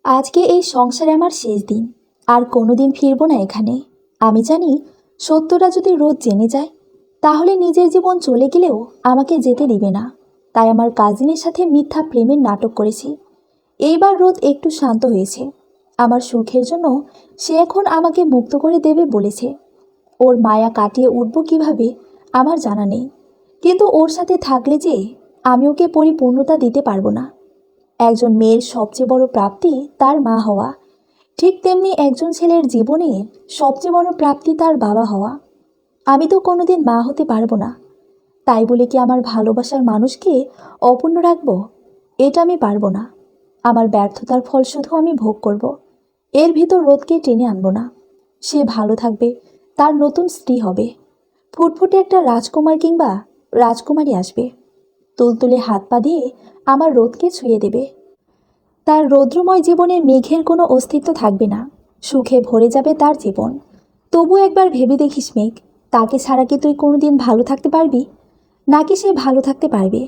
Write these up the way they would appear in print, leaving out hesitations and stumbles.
আজকে এই সংসারে আমার শেষ দিন। আর কোনোদিন ফিরবো না এখানে। আমি জানি সত্যটা যদি রোদ জেনে যায় তাহলে নিজের জীবন চলে গেলেও আমাকে যেতে দিবে না। তাই আমার কাজিনের সাথে মিথ্যা প্রেমের নাটক করেছি। এইবার রোদ একটু শান্ত হয়েছে। আমার সুখের জন্য সে এখন আমাকে মুক্ত করে দেবে বলেছে। ওর মায়া কাটিয়ে উঠবো কিভাবে আমার জানা নেই, কিন্তু ওর সাথে থাকলে যে আমি ওকে পরিপূর্ণতা দিতে পারবো না। একজন মেয়ের সবচেয়ে বড় প্রাপ্তি তার মা হওয়া, ঠিক তেমনি একজন ছেলের জীবনে সবচেয়ে বড় প্রাপ্তি তার বাবা হওয়া। আমি তো কোনোদিন মা হতে পারবো না, তাই বলে কি আমার ভালোবাসার মানুষকে অপূর্ণ রাখবো? এটা আমি পারবো না। আমার ব্যর্থতার ফল শুধু আমি ভোগ করব। এর ভিতর রোদকে টেনে আনবো না। সে ভালো থাকবে, তার নতুন স্ত্রী হবে, ফুটফুটে একটা রাজকুমার কিংবা রাজকুমারী আসবে, তুলতুলে হাত পা দিয়ে আমার রোদকে ছুঁয়ে দেবে। তার রৌদ্রময় জীবনে মেঘের কোনো অস্তিত্ব থাকবে না। সুখে ভরে যাবে তার জীবন। তবু একবার ভেবে দেখিস মেঘ, তাকে ছাড়া কি তুই কোনোদিন ভালো থাকতে পারবি, নাকি সে ভালো থাকতে পারবে?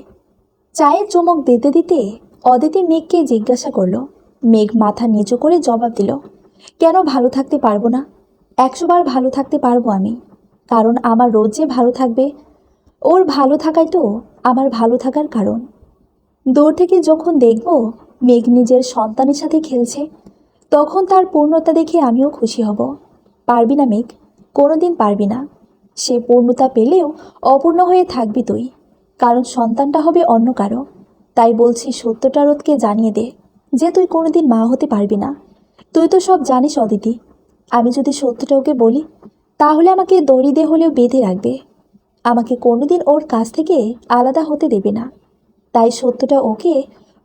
চায়ের চমক দিতে দিতে অদিতি মেঘকে জিজ্ঞাসা করলো। মেঘ মাথা নিচু করে জবাব দিল, কেন ভালো থাকতে পারবো না? 100 বার ভালো থাকতে পারবো আমি, কারণ আমার রোজ যে ভালো থাকবে। ওর ভালো থাকাই তো আমার ভালো থাকার কারণ। দূর থেকে যখন দেখব মেঘ নিজের সন্তানের সাথে খেলছে, তখন তার পূর্ণতা দেখে আমিও খুশি হব। পারবি না মেঘ, কোনোদিন পারবি না। সে পূর্ণতা পেলেও অপূর্ণ হয়ে থাকবি তুই, কারণ সন্তানটা হবে অন্য কারো। তাই বলছি, সত্যটা রোদকে জানিয়ে দে যে তুই কোনোদিন মা হতে পারবি না। তুই তো সব জানিস অদিতি। আমি যদি সত্যটা ওকে বলি তাহলে আমাকে দড়ি দিয়ে হলেও বেঁধে রাখবে। আমাকে কোনোদিন ওর কাছ থেকে আলাদা হতে দেবে না। তাই সত্যটা ওকে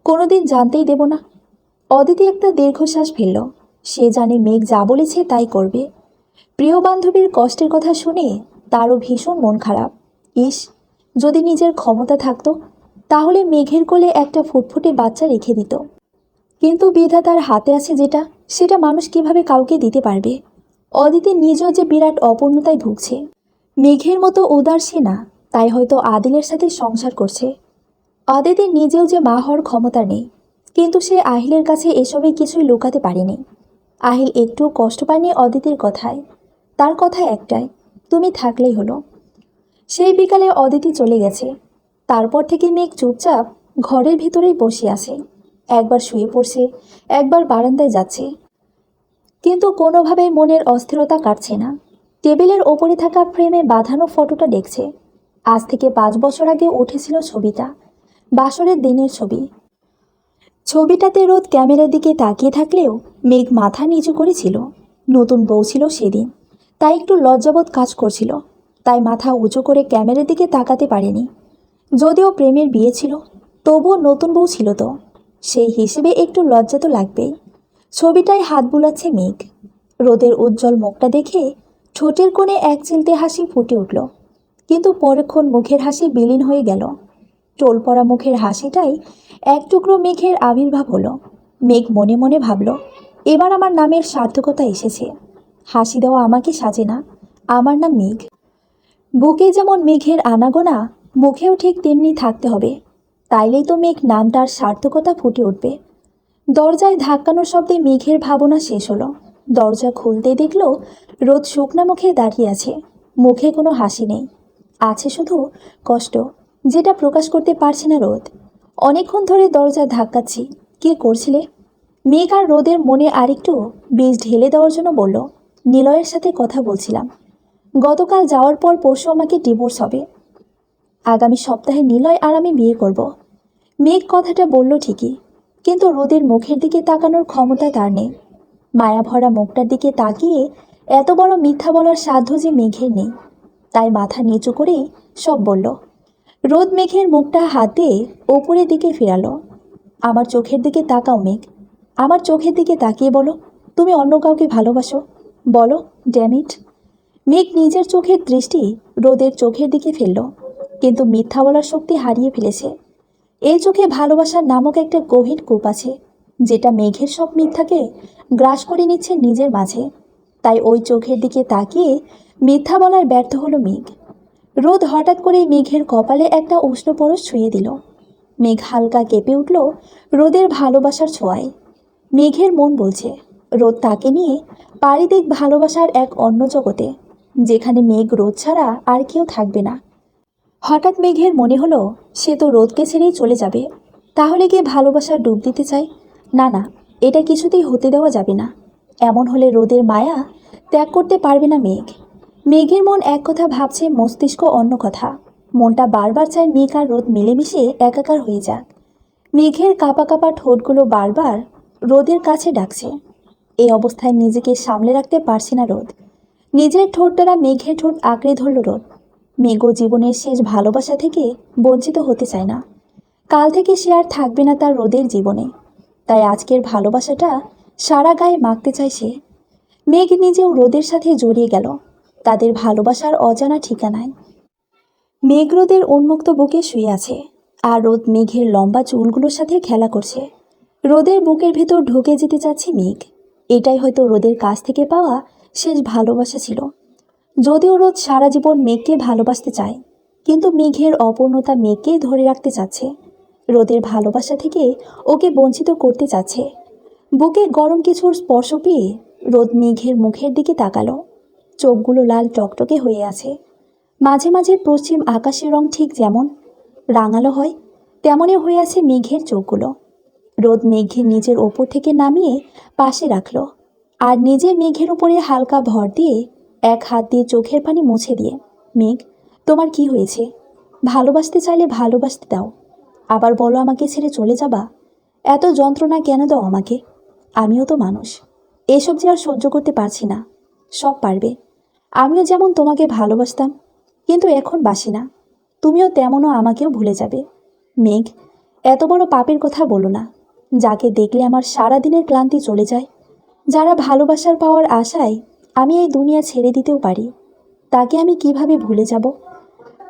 কোনোদিন জানতেই দেব না। অদিতি একটা দীর্ঘশ্বাস ফেলল। সে জানে মেঘ যা বলেছে তাই করবে। প্রিয় বান্ধবীর কষ্টের কথা শুনে তারও ভীষণ মন খারাপ। ইস, যদি নিজের ক্ষমতা থাকতো তাহলে মেঘের কোলে একটা ফুটফুটে বাচ্চা রেখে দিত। কিন্তু বিধাতার হাতে আছে যেটা, সেটা মানুষ কিভাবে কাউকে দিতে পারবে? অদিতি নিজেও যে বিরাট অপূর্ণতায় ভুগছে। মেঘের মতো উদার সে না, তাই হয়তো আদিলের সাথে সংসার করছে। অদিতির নিজেও যে মা হওয়ার ক্ষমতা নেই, কিন্তু সে আহিলের কাছে এসবে কিছুই লুকাতে পারেনি। আহিল একটুও কষ্ট পায়নি অদিতির কথায়। তার কথা একটাই, তুমি থাকলেই হলো। সেই বিকালে অদিতি চলে গেছে। তারপর থেকে মেঘ চুপচাপ ঘরের ভিতরেই বসে আছে। একবার শুয়ে পড়ছে, একবার বারান্দায় যাচ্ছে, কিন্তু কোনোভাবেই মনের অস্থিরতা কাটছে না। টেবিলের ওপরে থাকা ফ্রেমে বাঁধানো ফটোটা দেখছে। আজ থেকে 5 বছর আগে উঠেছিল ছবিটা, বাসরের দিনের ছবি। ছবিটাতে রোদ ক্যামেরার দিকে তাকিয়ে থাকলেও মেঘ মাথা নিচু করেছিল। নতুন বউ ছিল সেদিন, তাই একটু লজ্জাবোধ কাজ করছিল। তাই মাথা উঁচু করে ক্যামেরার দিকে তাকাতে পারেনি। যদিও প্রেমের বিয়ে ছিল, তবুও নতুন বউ ছিল তো, সেই হিসেবে একটু লজ্জা তো লাগবেই। ছবিটায় হাত বুলাচ্ছে মেঘ। রোদের উজ্জ্বল মুখটা দেখে ঠোঁটের কোণে এক চিলতে হাসি ফুটে উঠল, কিন্তু পরক্ষণ মুখের হাসি বিলীন হয়ে গেল। টোল পড়া মুখের হাসিটাই এক টুকরো মেঘের আবির্ভাব হলো। মেঘ মনে মনে ভাবল, এবার আমার নামের সার্থকতা এসেছে। হাসি দেওয়া আমাকে সাজে না, আমার নাম মেঘ। বুকে যেমন মেঘের আনাগোনা, মুখেও ঠিক তেমনি থাকতে হবে। তাইলেই তো মেঘ নামটার সার্থকতা ফুটে উঠবে। দরজায় ধাক্কানোর শব্দে মেঘের ভাবনা শেষ হলো। দরজা খুলতে দেখল রোদ শুকনা মুখে দাঁড়িয়ে আছে। মুখে কোনো হাসি নেই, আছে শুধু কষ্ট, যেটা প্রকাশ করতে পারছে না রোদ। অনেকক্ষণ ধরে দরজা ধাক্কাচ্ছি, কি করছিলে? মেঘ আর রোদের মনে আরেকটু বীজ ঢেলে দেওয়ার জন্য বলল, নিলয়ের সাথে কথা বলছিলাম। গতকাল যাওয়ার পর পরশু আমাকে ডিভোর্স হবে। আগামী সপ্তাহে নিলয় আর আমি বিয়ে করব। মেঘ কথাটা বলল ঠিকই, কিন্তু রোদের মুখের দিকে তাকানোর ক্ষমতা তার নেই। মায়া ভরা মুখটার দিকে তাকিয়ে এত বড় মিথ্যা বলার সাধ্য যে মেঘের নেই। তাই মাথা নিচু করেই সব বলল। রোদ মেঘের মুখটা হাত দিয়ে ওপরের দিকে ফেরালো। আমার চোখের দিকে তাকাও মেঘ, আমার চোখের দিকে তাকিয়ে বলো, তুমি অন্য কাউকে ভালোবাসো? বলো, ড্যামিট। মেঘ নিজের চোখের দৃষ্টি রোদের চোখের দিকে ফেলল, কিন্তু মিথ্যা বলার শক্তি হারিয়ে ফেলেছে। এই চোখে ভালোবাসার নামক একটা গভীর কূপ আছে, যেটা মেঘের সব মিথ্যাকে গ্রাস করে নিচ্ছে নিজের মাঝে। তাই ওই চোখের দিকে তাকিয়ে মিথ্যা বলার ব্যর্থ হলো মেঘ। রোদ হঠাৎ করে মেঘের কপালে একটা উষ্ণ পরশ ছুঁয়ে দিল। মেঘ হালকা কেঁপে উঠল রোদের ভালোবাসার ছোঁয়ায়। মেঘের মন বলছে রোদ তাকে নিয়ে পাড়ি দিক ভালোবাসার এক অন্য জগতে, যেখানে মেঘ রোদ ছাড়া আর কেউ থাকবে না। হঠাৎ মেঘের মনে হলো সে তো রোদকে ছেড়েই চলে যাবে। তাহলে কি ভালোবাসার ডুব দিতে চায়? না না, এটা কিছুতেই হতে দেওয়া যাবে না। এমন হলে রোদের মায়া ত্যাগ করতে পারবে না মেঘ। মেঘের মন এক কথা ভাবছে, মস্তিষ্ক অন্য কথা। মনটা বারবার চায় মেঘ আর রোদ মিলেমিশে একাকার হয়ে যাক। মেঘের কাঁপা কাঁপা ঠোঁটগুলো বারবার রোদের কাছে ডাকছে। এই অবস্থায় নিজেকে সামলে রাখতে পারছে না রোদ। নিজের ঠোঁট দ্বারা মেঘের ঠোঁট আঁকড়ে ধরল রোদ। মেঘও জীবনের শেষ ভালোবাসা থেকে বঞ্চিত হতে চায় না। কাল থেকে সে আর থাকবে না তার রোদের জীবনে। তাই আজকের ভালোবাসাটা সারা গায়ে মাখতে চায় সে। মেঘ নিজেও রোদের সাথে জড়িয়ে গেল তাদের ভালোবাসার অজানা ঠিকানায়। মেঘ রোদের উন্মুক্ত বুকে শুয়ে আছে, আর রোদ মেঘের লম্বা চুলগুলোর সাথে খেলা করছে। রোদের বুকের ভেতর ঢুকে যেতে চাচ্ছে মেঘ। এটাই হয়তো রোদের কাছ থেকে পাওয়া শেষ ভালোবাসা ছিল। যদিও রোদ সারা জীবন মেঘকে ভালোবাসতে চায়, কিন্তু মেঘের অপূর্ণতা মেঘকেই ধরে রাখতে চাচ্ছে। রোদের ভালোবাসা থেকে ওকে বঞ্চিত করতে চাচ্ছে। বুকে গরম কিছুর স্পর্শ পেয়ে রোদ মেঘের মুখের দিকে তাকালো। চোখগুলো লাল টকটকে হয়ে আছে। মাঝে মাঝে পশ্চিম আকাশের রং ঠিক যেমন রাঙালো হয়, তেমনই হয়ে আছে মেঘের চোখগুলো। রোদ মেঘের নিজের ওপর থেকে নামিয়ে পাশে রাখল, আর নিজে মেঘের উপরে হালকা ভর দিয়ে এক হাত দিয়ে চোখের পানি মুছে দিয়ে, মেঘ, তোমার কি হয়েছে? ভালোবাসতে চাইলে ভালোবাসতে দাও, আবার বলো আমাকে ছেড়ে চলে যাবা? এত যন্ত্রণা কেন দাও আমাকে? আমিও তো মানুষ, এসব যে আর সহ্য করতে পারছি না। সব পারবে। আমিও যেমন তোমাকে ভালোবাসতাম, কিন্তু এখন বাসি না। তুমিও তেমনও আমাকেও ভুলে যাবে। মেঘ, এত বড় পাপের কথা বলো না। যাকে দেখলে আমার সারা দিনের ক্লান্তি চলে যায়, যারা ভালোবাসার পাওয়ার আশায় আমি এই দুনিয়া ছেড়ে দিতেও পারি, তাকে আমি কিভাবে ভুলে যাব?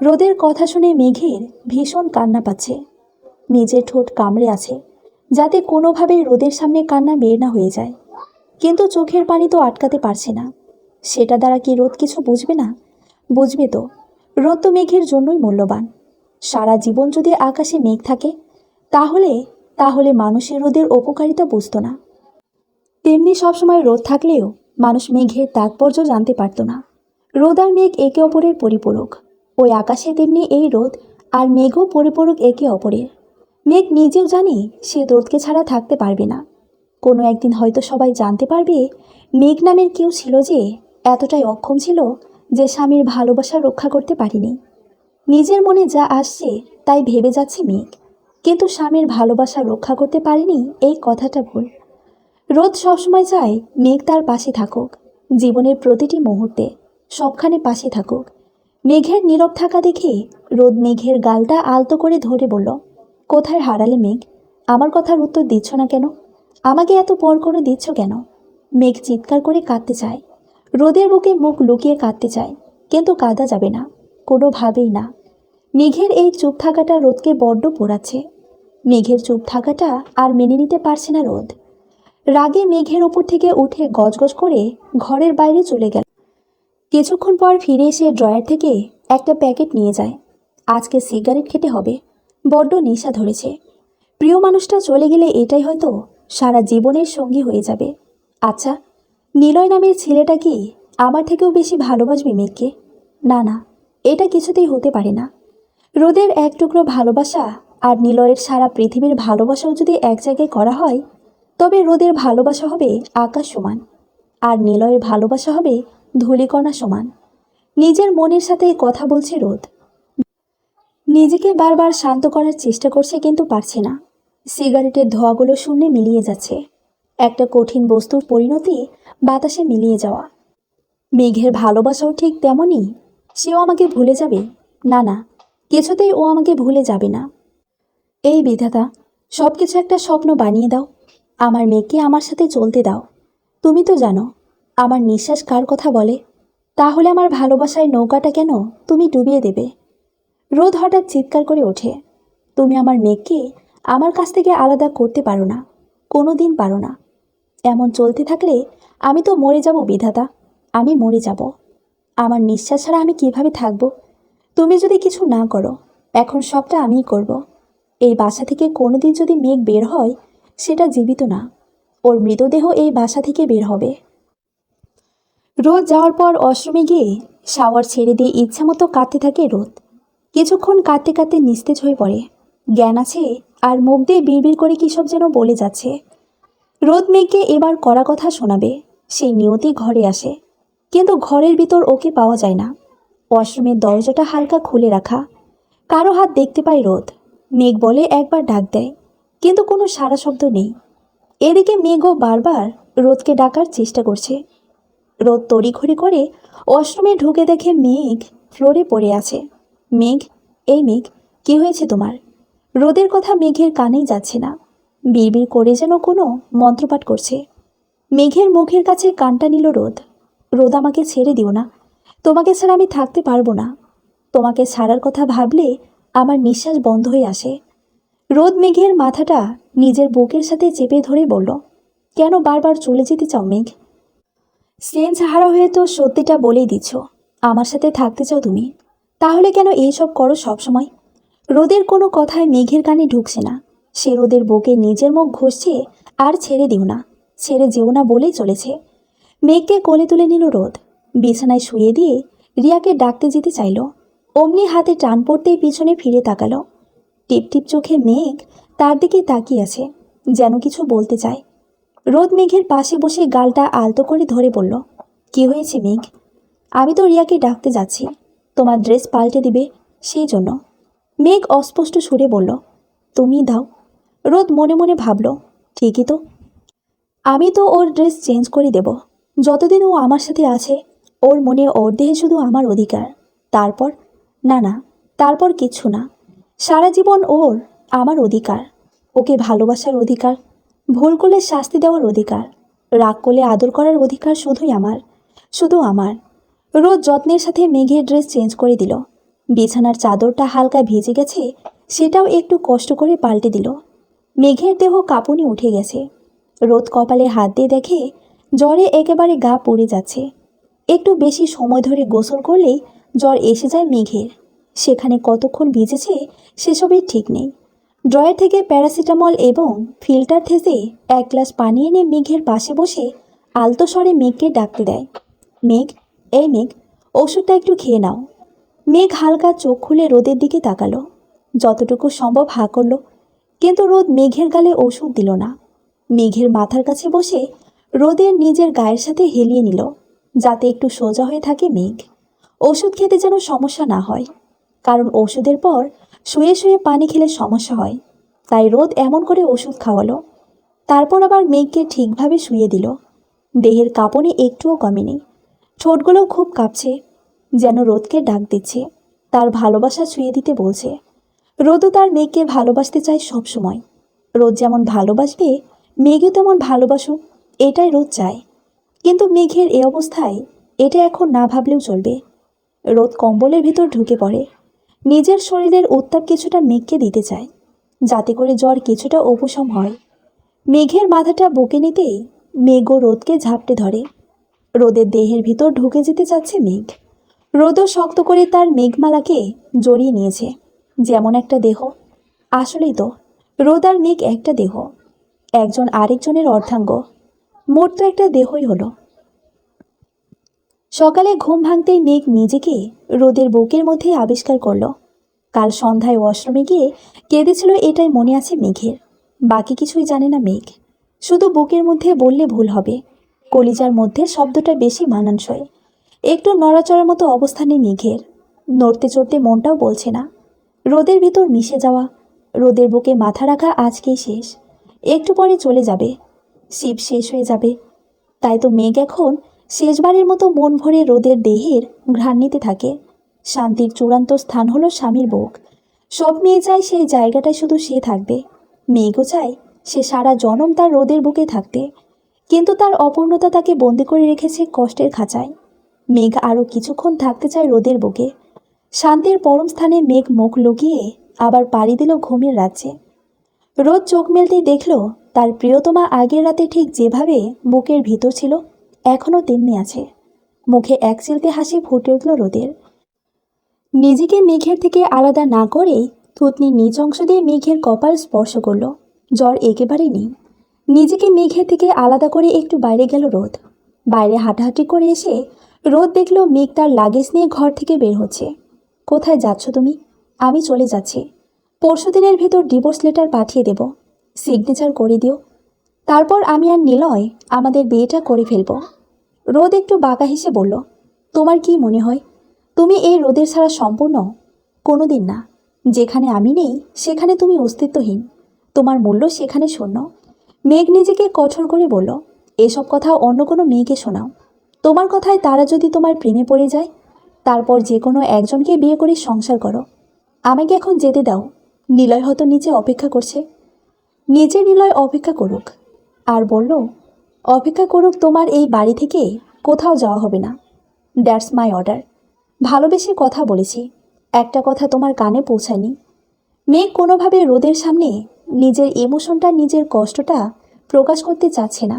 রোদের কথা শুনে মেঘের ভীষণ কান্না পাচ্ছে। নিজের ঠোঁট কামড়ে আছে, যাতে কোনোভাবেই রোদের সামনে কান্না বের না হয়ে যায়। কিন্তু চোখের পানি তো আটকাতে পারছে না। সেটা দ্বারা কি রোদ কিছু বুঝবে না? বুঝবে তো। রোদ তো মেঘের জন্যই মূল্যবান। সারা জীবন যদি আকাশে মেঘ থাকে, তাহলে তাহলে মানুষের রোদের উপকারিতা বুঝতো না। তেমনি সবসময় রোদ থাকলেও মানুষ মেঘের তাৎপর্য জানতে পারত না। রোদ আর মেঘ একে অপরের পরিপূরক। ওই আকাশে তেমনি এই রোদ আর মেঘও পরিপূরক একে অপরের। মেঘ নিজেও জানে সে রোদকে ছাড়া থাকতে পারবে না। কোনো একদিন হয়তো সবাই জানতে পারবে মেঘ নামের কেউ ছিল যে এতটাই অক্ষম ছিল যে স্বামীর ভালোবাসা রক্ষা করতে পারেনি। নিজের মনে যা আসছে তাই ভেবে যাচ্ছে মেঘ, কিন্তু স্বামীর ভালোবাসা রক্ষা করতে পারেনি এই কথাটা ভুল। রোদ সবসময় চায় মেঘ তার পাশে থাকুক, জীবনের প্রতিটি মুহূর্তে সবখানে পাশে থাকুক। মেঘের নীরব থাকা দেখে রোদ মেঘের গালটা আলতো করে ধরে বলল, কোথায় হারালে মেঘ? আমার কথার উত্তর দিচ্ছ না কেন? আমাকে এত পর করে দিচ্ছ কেন? মেঘ চিৎকার করে কাঁদতে চায়। রোদের বুকে মুখ লুকিয়ে কাঁদতে চায়, কিন্তু কাঁদা যাবে না, কোনোভাবেই না। মেঘের এই চুপ থাকাটা রোদকে বড্ড পোড়াচ্ছে। মেঘের চুপ থাকাটা আর মেনে নিতে পারছে না রোদ। রাগে মেঘের ওপর থেকে উঠে গজগজ করে ঘরের বাইরে চলে গেল। কিছুক্ষণ পর ফিরে এসে ড্রয়ার থেকে একটা প্যাকেট নিয়ে যায়। আজকে সিগারেট খেতে হবে, বড্ড নেশা ধরেছে। প্রিয় মানুষটা চলে গেলে এটাই হয়তো সারা জীবনের সঙ্গী হয়ে যাবে। আচ্ছা, নিলয় নামের ছেলেটা কি আমার থেকেও বেশি ভালোবাসবে মেঘকে? না না, এটা কিছুতেই হতে পারে না। রোদের এক টুকরো ভালোবাসা আর নিলয়ের সারা পৃথিবীর ভালোবাসাও যদি এক জায়গায় করা হয়, তবে রোদের ভালোবাসা হবে আকাশ সমান, আর নিলয়ের ভালোবাসা হবে ধূলিকণা সমান। নিজের মনের সাথে কথা বলছে রোদ। নিজেকে বারবার শান্ত করার চেষ্টা করছে, কিন্তু পারছে না। সিগারেটের ধোঁয়াগুলো শূন্যে মিলিয়ে যাচ্ছে। একটা কঠিন বস্তুর পরিণতি বাতাসে মিলিয়ে যাওয়া। মেঘের ভালোবাসাও ঠিক তেমনই। সেও আমাকে ভুলে যাবে? না না, কিছুতেই ও আমাকে ভুলে যাবে না। এই বিধাতা, সব কিছু একটা স্বপ্ন বানিয়ে দাও। আমার মেয়েকে আমার সাথে চলতে দাও। তুমি তো জানো আমার নিঃশ্বাস কার কথা বলে। তাহলে আমার ভালোবাসায় নৌকাটা কেন তুমি ডুবিয়ে দেবে? রোদ হঠাৎ চিৎকার করে ওঠে, তুমি আমার মেয়েকে আমার কাছ থেকে আলাদা করতে পারো না, কোনো দিন পারো না। এমন চলতে থাকলে আমি তো মরে যাব বিধাতা, আমি মরে যাব। আমার নিঃশ্বাস ছাড়া আমি কিভাবে থাকবো? তুমি যদি কিছু না করো, এখন সবটা আমিই করব। এই বাসা থেকে কোনোদিন যদি মেঘ বের হয়, সেটা জীবিত না, ওর মৃতদেহ এই বাসা থেকে বের হবে। রোদ যাওয়ার পর ওয়াশরুমে গিয়ে শাওয়ার ছেড়ে দিয়ে ইচ্ছা মতো কাঁদতে থাকে রোদ। কিছুক্ষণ কাঁদতে কাঁদতে নিস্তেজ হয়ে পড়ে। জ্ঞান আছে আর মুখ দিয়ে বিড়বিড় করে কী সব যেন বলে যাচ্ছে। রোদ মেঘকে এবার কড়া কথা শোনাবে, সেই নিয়তি ঘরে আসে, কিন্তু ঘরের ভিতর ওকে পাওয়া যায় না। ওয়াশরুমের দরজাটা হালকা খুলে রাখা, কারো হাত দেখতে পায় রোদ। মেঘ বলে একবার ডাক দেয়, কিন্তু কোনো সাড়া শব্দ নেই। এদিকে মেঘও বারবার রোদকে ডাকার চেষ্টা করছে। রোদ তড়িঘড়ি করে ওয়াশরুমে ঢুকে দেখে মেঘ ফ্লোরে পড়ে আছে। মেঘ, এই মেঘ, কি হয়েছে তোমার? রোদের কথা মেঘের কানেই যাচ্ছে না, বিড়বিড় করে যেন কোনো মন্ত্রপাঠ করছে। মেঘের মুখের কাছে কানটা নিল রোদ। রোদ, আমাকে ছেড়ে দিও না, তোমাকে ছাড়া আমি থাকতে পারবো না। তোমাকে ছাড়ার কথা ভাবলে আমার নিঃশ্বাস বন্ধ হয়ে আসে। রোদ মেঘের মাথাটা নিজের বুকের সাথে চেপে ধরে বলল, কেন বারবার চলে যেতে চাও মেঘ? সেন্স হারা হয়ে তো সত্যিটা বলেই দিচ্ছ, আমার সাথে থাকতে চাও তুমি, তাহলে কেন এইসব করো সবসময়? রোদের কোনো কথায় মেঘের কানে ঢুকছে না। সে রোদের বুকে নিজের মুখ ঘষছে আর ছেড়ে দিও না, ছেড়ে যেও না বলেই চলেছে। মেঘকে কোলে তুলে নিল রোদ, বিছানায় শুয়ে দিয়ে রিয়াকে ডাকতে যেতে চাইল। অমনি হাতে টান পড়তেই পিছনে ফিরে তাকালো। টিপ টিপ চোখে মেঘ তার দিকে তাকিয়ে আছে, যেন কিছু বলতে চায়। রোদ মেঘের পাশে বসে গালটা আলতো করে ধরে বলল, কি হয়েছে মেঘ? আমি তো রিয়াকে ডাকতে যাচ্ছি, তোমার ড্রেস পাল্টে দিবে সেই জন্য। মেঘ অস্পষ্ট সুরে বলল, তুমি দাও। রোদ মনে মনে ভাবল, ঠিকই তো, আমি তো ওর ড্রেস চেঞ্জ করে দেব। যতদিন ও আমার সাথে আছে, ওর মনে ওর দেহে শুধু আমার অধিকার। তারপর, না না, তারপর কিচ্ছু না, সারা জীবন ওর আমার অধিকার। ওকে ভালোবাসার অধিকার, ভুল করলে শাস্তি দেওয়ার অধিকার, রাগ করলে আদর করার অধিকার শুধুই আমার, শুধু আমার। রোদ যত্নের সাথে মেঘের ড্রেস চেঞ্জ করে দিল। বিছানার চাদরটা হালকা ভিজে গেছে, সেটাও একটু কষ্ট করে পাল্টে দিল। মেঘের দেহ কাঁপুনি উঠে গেছে। রোদ কপালে হাত দিয়ে দেখে জ্বরে একেবারে গা পুড়ে যাচ্ছে। একটু বেশি সময় ধরে গোসল করলেই জ্বর এসে যায় মেঘের। সেখানে কতক্ষণ ভিজেছে সেসবের ঠিক নেই। ড্রয়ার থেকে প্যারাসিটামল এবং ফিল্টার থেকে এক গ্লাস পানি এনে মেঘের পাশে বসে আলতো স্বরে মেঘকে ডাকতে দেয়, মেঘ, এই মেঘ, ওষুধটা একটু খেয়ে নাও। মেঘ হালকা চোখ খুলে রোদের দিকে তাকালো, যতটুকু সম্ভব হাঁ করলো, কিন্তু রোদ মেঘের গালে ওষুধ দিল না। মেঘের মাথার কাছে বসে রোদের নিজের গায়ের সাথে হেলিয়ে নিল, যাতে একটু সোজা হয়ে থাকে মেঘ। ওষুধ খেতে যেন সমস্যা না হয়, কারণ ওষুধের পর শুয়ে শুয়ে পানি খেলে সমস্যা হয়। তাই রোদ এমন করে ওষুধ খাওয়ালো। তারপর আবার মেঘকে ঠিকভাবে শুয়ে দিল। দেহের কাঁপুনি একটুও কমেনি, ঠোঁটগুলো খুব কাঁপছে, যেন রোদকে ডাক দিচ্ছে, তার ভালোবাসা ছুঁয়ে দিতে বলছে। রোদও তার মেঘকে ভালোবাসতে চায় সব সময়। রোদ যেমন ভালোবাসবে, মেঘও তেমন ভালোবাসুক, এটাই রোদ চায়। কিন্তু মেঘের এ অবস্থায় এটা এখন না ভাবলেও চলবে। রোদ কম্বলের ভিতর ঢুকে পড়ে, নিজের শরীরের উত্তাপ কিছুটা মেঘকে দিতে চায়, যাতে করে জ্বর কিছুটা উপশম হয়। মেঘের মাথাটা বুকে নিতেই মেঘও রোদকে ঝাপটে ধরে। রোদের দেহের ভিতর ঢুকে যেতে চাচ্ছে মেঘ। রোদও শক্ত করে তার মেঘমালাকে জড়িয়ে নিয়েছে, যেমন একটা দেহ। আসলেই তো, রোদ আর মেঘ একটা দেহ, একজন আরেকজনের অর্ধাঙ্গ। মোট তো একটা দেহই হলো। সকালে ঘুম ভাঙতেই মেঘ নিজেকে রোদের বুকের মধ্যে আবিষ্কার করলো। কাল সন্ধ্যায় ওয়াশরুমে গিয়ে কেঁদেছিল, এটাই মনে আছে মেঘের। বাকি কিছুই জানে না মেঘ, শুধু বুকের মধ্যে বললে ভুল হবে। কলিজার মধ্যে শব্দটা বেশি মানানসই। একটু নড়াচড়ার মতো অবস্থা নেই মেঘের, নড়তে চড়তে মনটাও বলছে না। রোদের ভিতর মিশে যাওয়া, রোদের বুকে মাথা রাখা আজকেই শেষ, একটু পরে চলে যাবে, শিব শেষ হয়ে যাবে। তাই তো মেঘ এখন শেষবারের মতো মন ভরে রোদের দেহের ঘ্রাণ নিতে থাকে। শান্তির চূড়ান্ত স্থান হলো স্বামীর বুক। সব মেয়ে চায় সেই জায়গাটায় শুধু সে থাকবে। মেঘও চায় সে সারা জনম তার রোদের বুকে থাকতে, কিন্তু তার অপূর্ণতা তাকে বন্দি করে রেখেছে কষ্টের খাঁচায়। মেঘ আরও কিছুক্ষণ থাকতে চায় রোদের বুকে। শান্তির পরম স্থানে মেঘ মুখ লুকিয়ে আবার পাড়ি দিল ঘুমের রাজ্যে। রোদ চোখ মেলতেই দেখল তার প্রিয়তমা আগের রাতে ঠিক যেভাবে বুকের ভিতর ছিল, এখনও তেমনি আছে। মুখে এক চিলতে হাসি ফুটে উঠল রোদের। নিজেকে মেঘের থেকে আলাদা না করেই থুতনি নিচ অংশ দিয়ে মেঘের কপাল স্পর্শ করল। জ্বর একেবারেই নেই। নিজেকে মেঘের থেকে আলাদা করে একটু বাইরে গেল রোদ। বাইরে হাঁটাহাঁটি করে এসে রোদ দেখল মেঘ তার লাগেজ নিয়ে ঘর থেকে বের হচ্ছে। কোথায় যাচ্ছ তুমি? আমি চলে যাচ্ছি। পরশুদিনের ভেতর ডিভোর্স লেটার পাঠিয়ে দেব, সিগনেচার করে দিও। তারপর আমি আর নিলয় আমাদের বিয়েটা করে ফেলব। রোদ একটু বাঁকা হেসে বলল, তোমার কি মনে হয় তুমি এই রোদের ছাড়া সম্পূর্ণ? কোনো দিন না। যেখানে আমি নেই সেখানে তুমি অস্তিত্বহীন, তোমার মূল্য সেখানে শূন্য। মেঘ নিজেকে কঠোর করে বলল, এসব কথা অন্য কোনো মেয়েকে শোনাও। তোমার কথায় তারা যদি তোমার প্রেমে পড়ে যায়, তারপর যে কোনো একজনকে বিয়ে করে সংসার করো। আমাকে এখন যেতে দাও। নিলয় হয়তো নিচে অপেক্ষা করছে। নিজে নিলয় অপেক্ষা করুক। আর বলল, অপেক্ষা করুক, তোমার এই বাড়ি থেকে কোথাও যাওয়া হবে না। That's my order. ভালোবেসে কথা বলেছি, একটা কথা তোমার কানে পৌঁছায়নি। মেঘ কোনোভাবে রোদের সামনে নিজের ইমোশনটা, নিজের কষ্টটা প্রকাশ করতে চাচ্ছে না।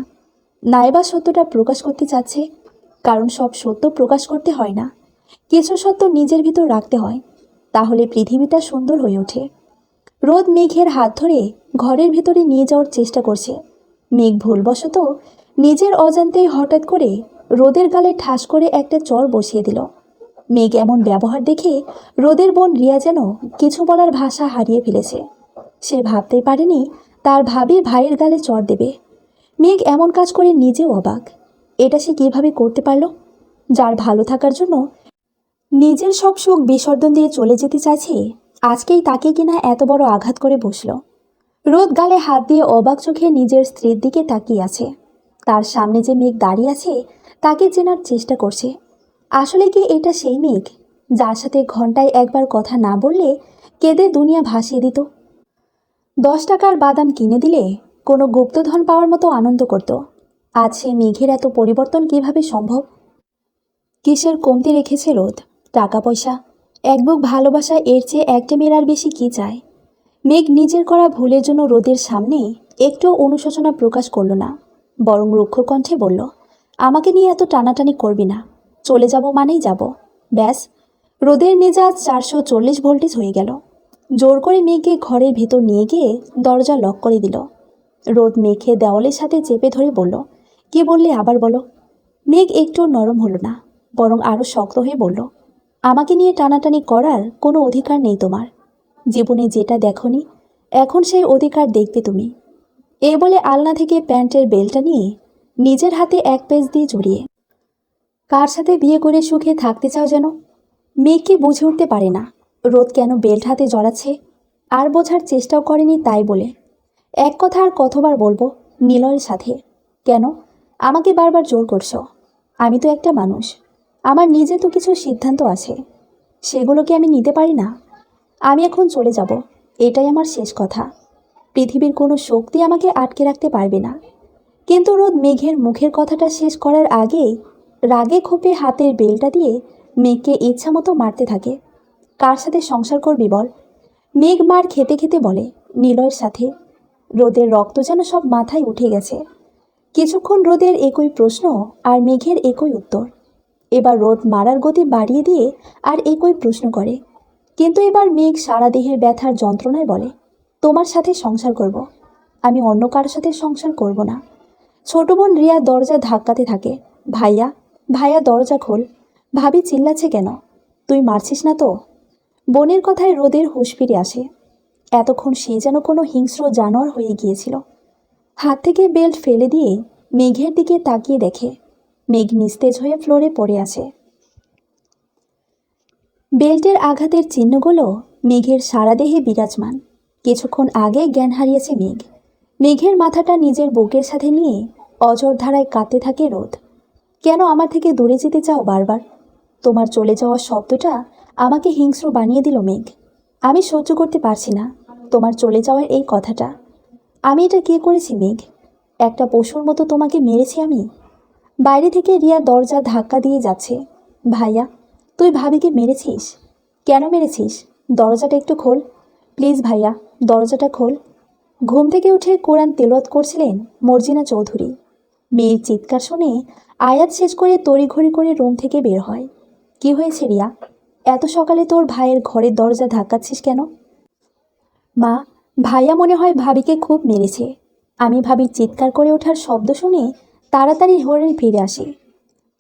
নাইবা সত্যটা প্রকাশ করতে চাচ্ছে, কারণ সব সত্য প্রকাশ করতে হয় না, কিছু সত্য নিজের ভিতর রাখতে হয়, তাহলে পৃথিবীটা সুন্দর হয়ে ওঠে। রোদ মেঘের হাত ধরে ঘরের ভেতরে নিয়ে যাওয়ার চেষ্টা করছে। মেঘ ভুলবশত নিজের অজান্তেই হঠাৎ করে রোদের গালে ঠাস করে একটা চড় বসিয়ে দিল। মেঘ এমন ব্যবহার দেখে রোদের বোন রিয়া যেন কিছু বলার ভাষা হারিয়ে ফেলেছে। সে ভাবতেই পারেনি তার ভাবি ভাইয়ের গালে চড় দেবে। মেঘ এমন কাজ করে নিজেও অবাক। এটা সে কিভাবে করতে পারল? যার ভালো থাকার জন্য নিজের সব সুখ বিসর্জন দিয়ে চলে যেতে চাইছে, আজকেই তাকে কিনা এত বড় আঘাত করে বসল। রোদ গালে হাত দিয়ে অবাক চোখে নিজের স্ত্রীর দিকে তাকিয়ে আছে। তার সামনে যে মেঘ দাঁড়িয়ে আছে তাকে চেনার চেষ্টা করছে। আসলে কি এটা সেই মেঘ যার সাথে ঘন্টায় একবার কথা না বললে কেঁদে দুনিয়া ভাসিয়ে দিত? 10 টাকার বাদাম কিনে দিলে কোনো গুপ্তধন পাওয়ার মতো আনন্দ করত। আজ সে মেঘের এত পরিবর্তন কিভাবে সম্ভব? কিসের কমতি রেখেছে রোদ? টাকা পয়সা, এক বুক ভালোবাসা, এর চেয়ে একটা মেয়ের আর বেশি কি চায়? মেঘ নিজের করা ভুলের জন্য রোদের সামনে একটু অনুশোচনা প্রকাশ করল না, বরং রুক্ষ কণ্ঠে বলল, আমাকে নিয়ে এত টানাটানি করবি না। চলে যাব মানেই যাব, ব্যাস। রোদের মেজাজ 440 ভোল্টেজ হয়ে গেল। জোর করে মেঘকে ঘরের ভেতর নিয়ে গিয়ে দরজা লক করে দিল। রোদ মেঘকে দেওয়ালের সাথে চেপে ধরে বলল, কি বললে আবার বলো। মেঘ একটু নরম হলো না, বরং আরও শক্ত হয়ে বলল, আমাকে নিয়ে টানাটানি করার কোনো অধিকার নেই তোমার। জীবনে যেটা দেখনি, এখন সেই অধিকার দেখবে তুমি। এই বলে আলনা থেকে প্যান্টের বেল্টটা নিয়ে নিজের হাতে এক পেজ দিয়ে জড়িয়ে, কার সাথে বিয়ে করে সুখে থাকতে চাও যেন? মেয়েকে বুঝে উঠতে পারে না রোদ কেন বেল্ট হাতে জড়াচ্ছে, আর বোঝার চেষ্টাও করেনি। তাই বলে, এক কথা আর কতবার বলবো নিলয়ের সাথে? কেন আমাকে বারবার জোর করছো? আমি তো একটা মানুষ, আমার নিজে তো কিছু সিদ্ধান্ত আছে, সেগুলো কি আমি নিতে পারি না? আমি এখন চলে যাব, এটাই আমার শেষ কথা। পৃথিবীর কোনো শক্তি আমাকে আটকে রাখতে পারবে না। কিন্তু রোদ মেঘের মুখের কথাটা শেষ করার আগেই রাগে ক্ষোভে হাতের বেলটা দিয়ে মেঘকে ইচ্ছা মতো মারতে থাকে। কার সাথে সংসার করবি বল? মেঘ মার খেতে খেতে বলে, নিলয়ের সাথে। রোদের রক্ত যেন সব মাথায় উঠে গেছে। কিছুক্ষণ রোদের একই প্রশ্ন আর মেঘের একই উত্তর। এবার রোদ মারার গতি বাড়িয়ে দিয়ে আর একই প্রশ্ন করে, কিন্তু এবার মেঘ সারা দেহের ব্যথার যন্ত্রণায় বলে, তোমার সাথে সংসার করব, আমি অন্য কারোর সাথে সংসার করব না। ছোট বোন রিয়া দরজা ধাক্কাতে থাকে, ভাইয়া, ভাইয়া দরজা খোল। ভাবি চিল্লাচ্ছে কেন? তুই মারছিস না তো? বোনের কথায় রোদের হুঁশ ফিরে আসে। এতক্ষণ সে যেন কোনো হিংস্র জানোয়ার হয়ে গিয়েছিল। হাত থেকে বেল্ট ফেলে দিয়ে মেঘের দিকে তাকিয়ে দেখে মেঘ নিস্তেজ হয়ে ফ্লোরে পড়ে আছে। বেল্টের আঘাতের চিহ্নগুলো মেঘের সারা দেহে বিরাজমান। কিছুক্ষণ আগে জ্ঞান হারিয়েছে মেঘ। মেঘের মাথাটা নিজের বুকের সাথে নিয়ে অঝোর ধারায় কাঁদতে থাকে রোদ। কেন আমার থেকে দূরে যেতে চাও বারবার? তোমার চলে যাওয়ার শব্দটা আমাকে হিংস্র বানিয়ে দিল মেঘ। আমি সহ্য করতে পারছি না তোমার চলে যাওয়ার এই কথাটা। আমি এটা কে করেছি মেঘ? একটা পশুর মতো তোমাকে মেরেছি আমি? বাইরে থেকে রিয়া দরজা ধাক্কা দিয়ে যাচ্ছে। ভাইয়া, তুই ভাবিকে মেরেছিস? কেন মেরেছিস? দরজাটা একটু খোল প্লিজ ভাইয়া, দরজাটা খোল। ঘুম থেকে উঠে কোরআন তেলাওয়াত করছিলেন মর্জিনা চৌধুরী। মেয়ের চিৎকার শুনে আয়াত শেষ করে তড়িঘড়ি করে রুম থেকে বের হয়। কি হয়েছে রিয়া? এত সকালে তোর ভাইয়ের ঘরের দরজা ধাক্কাচ্ছিস কেন? মা, ভাইয়া মনে হয় ভাবিকে খুব মেরেছে। আমি ভাবি চিৎকার করে ওঠার শব্দ শুনে তাড়াতাড়ি হরে ফিরে আসি।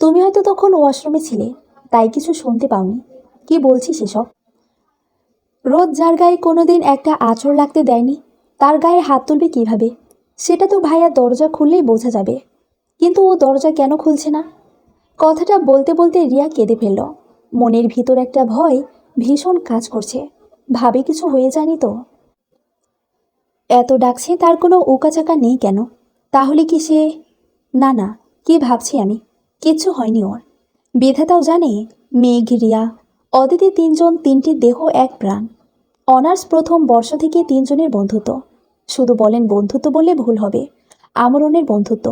তুমি হয়তো তখন ওয়াশরুমে ছিলে, তাই কিছু শুনতে পাওনি। কি বলছিস এসব? রোদ যার গায়ে কোনোদিন একটা আঁচড় লাগতে দেয়নি, তার গায়ে হাত তুলবে কিভাবে? সেটা তো ভাইয়া দরজা খুললেই বোঝা যাবে। কিন্তু ও দরজা কেন খুলছে না? কথাটা বলতে বলতে রিয়া কেঁদে ফেলল। মনের ভিতর একটা ভয় ভীষণ কাজ করছে। ভাবে কিছু হয়ে যায়নি তো? এত ডাকছে, তার কোনো উকাচাকা নেই কেন? তাহলে কি সে... না না, কি ভাবছি আমি? কিচ্ছু হয়নি ওর। বিধাতাও জানে মেঘ, রিয়া, অদিতি তিনজন, তিনটি দেহ এক প্রাণ। অনার্স প্রথম বর্ষ থেকে তিনজনের বন্ধুত্ব। শুধু বলেন বন্ধুত্ব বললে ভুল হবে, আমরণের বন্ধুত্ব।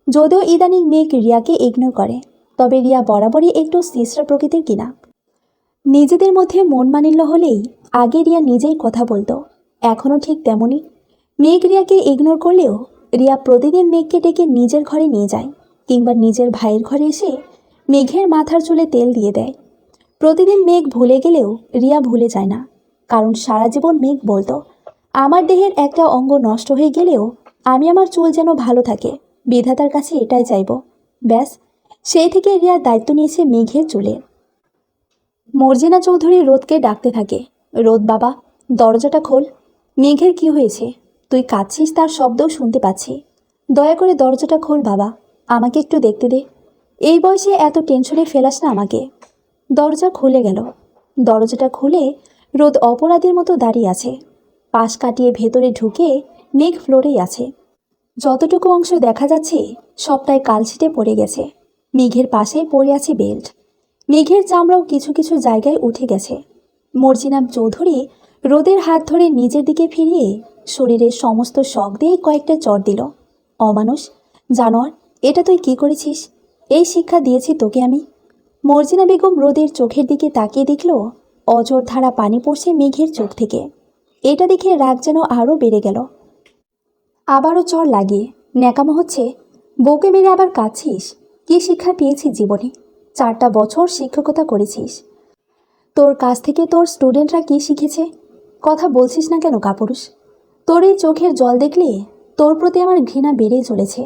যদিও ইদানিং মেঘ রিয়াকে ইগনোর করে, তবে রিয়া বরাবরই একটু সিসরা প্রকৃতির কিনা। নিজেদের মধ্যে মন মানিল্য হলেই আগে রিয়া নিজেই কথা বলতো, এখনও ঠিক তেমনই। মেঘ রিয়াকে ইগনোর করলেও রিয়া প্রতিদিন মেঘকে ডেকে নিজের ঘরে নিয়ে যায়, কিংবা নিজের ভাইয়ের ঘরে এসে মেঘের মাথার চুলে তেল দিয়ে দেয়। প্রতিদিন মেঘ ভুলে গেলেও রিয়া ভুলে যায় না, কারণ সারা জীবন মেঘ বলতো, আমার দেহের একটা অঙ্গ নষ্ট হয়ে গেলেও আমি আমার চুল যেন ভালো থাকে, বিধাতার কাছে এটাই চাইব। ব্যাস, সেই থেকে রিয়া দায়িত্ব নিয়েছে মেঘের চুলের। মর্জিনা চৌধুরী রোদকে ডাকতে থাকে, রোদ বাবা, দরজাটা খোল। মেঘের কি হয়েছে? তুই কাঁদছিস, তার শব্দও শুনতে পাচ্ছি। দয়া করে দরজাটা খোল বাবা, আমাকে একটু দেখতে দে। এই বয়সে এত টেনশনে ফেলাস না আমাকে। দরজা খুলে গেল। দরজাটা খুলে রোদ অপরাধীর মতো দাঁড়িয়ে আছে। পাশ কাটিয়ে ভেতরে ঢুকে মেঘ ফ্লোরেই আছে। যতটুকু অংশ দেখা যাচ্ছে সবটাই কালছিটে পড়ে গেছে। মেঘের পাশে পড়ে আছে বেল্ট। মেঘের চামড়াও কিছু কিছু জায়গায় উঠে গেছে। মর্জিনা চৌধুরী রোদের হাত ধরে নিজের দিকে ফিরিয়ে শরীরের সমস্ত শখ দিয়ে কয়েকটা চড় দিল। অমানুষ, জানোয়ার, এটা তুই কি করেছিস? এই শিক্ষা দিয়েছি তোকে আমি। মর্জিনা বেগম রোদের চোখের দিকে তাকিয়ে দেখল অজর ধারা পানি পড়ছে মেঘের চোখ থেকে। এটা দেখে রাগ যেন আরও বেড়ে গেল। আবারও চড় লাগিয়ে ন্যাকামো হচ্ছে। বউকে মেরে আবার কাঁদছিস? কি শিক্ষা পেয়েছিস জীবনে? 4টা বছর শিক্ষকতা করেছিস, তোর কাছ থেকে তোর স্টুডেন্টরা কি শিখেছে? কথা বলছিস না কেন কাপুরুষ? তোর এই চোখের জল দেখলে তোর প্রতি আমার ঘৃণা বেড়েই চলেছে।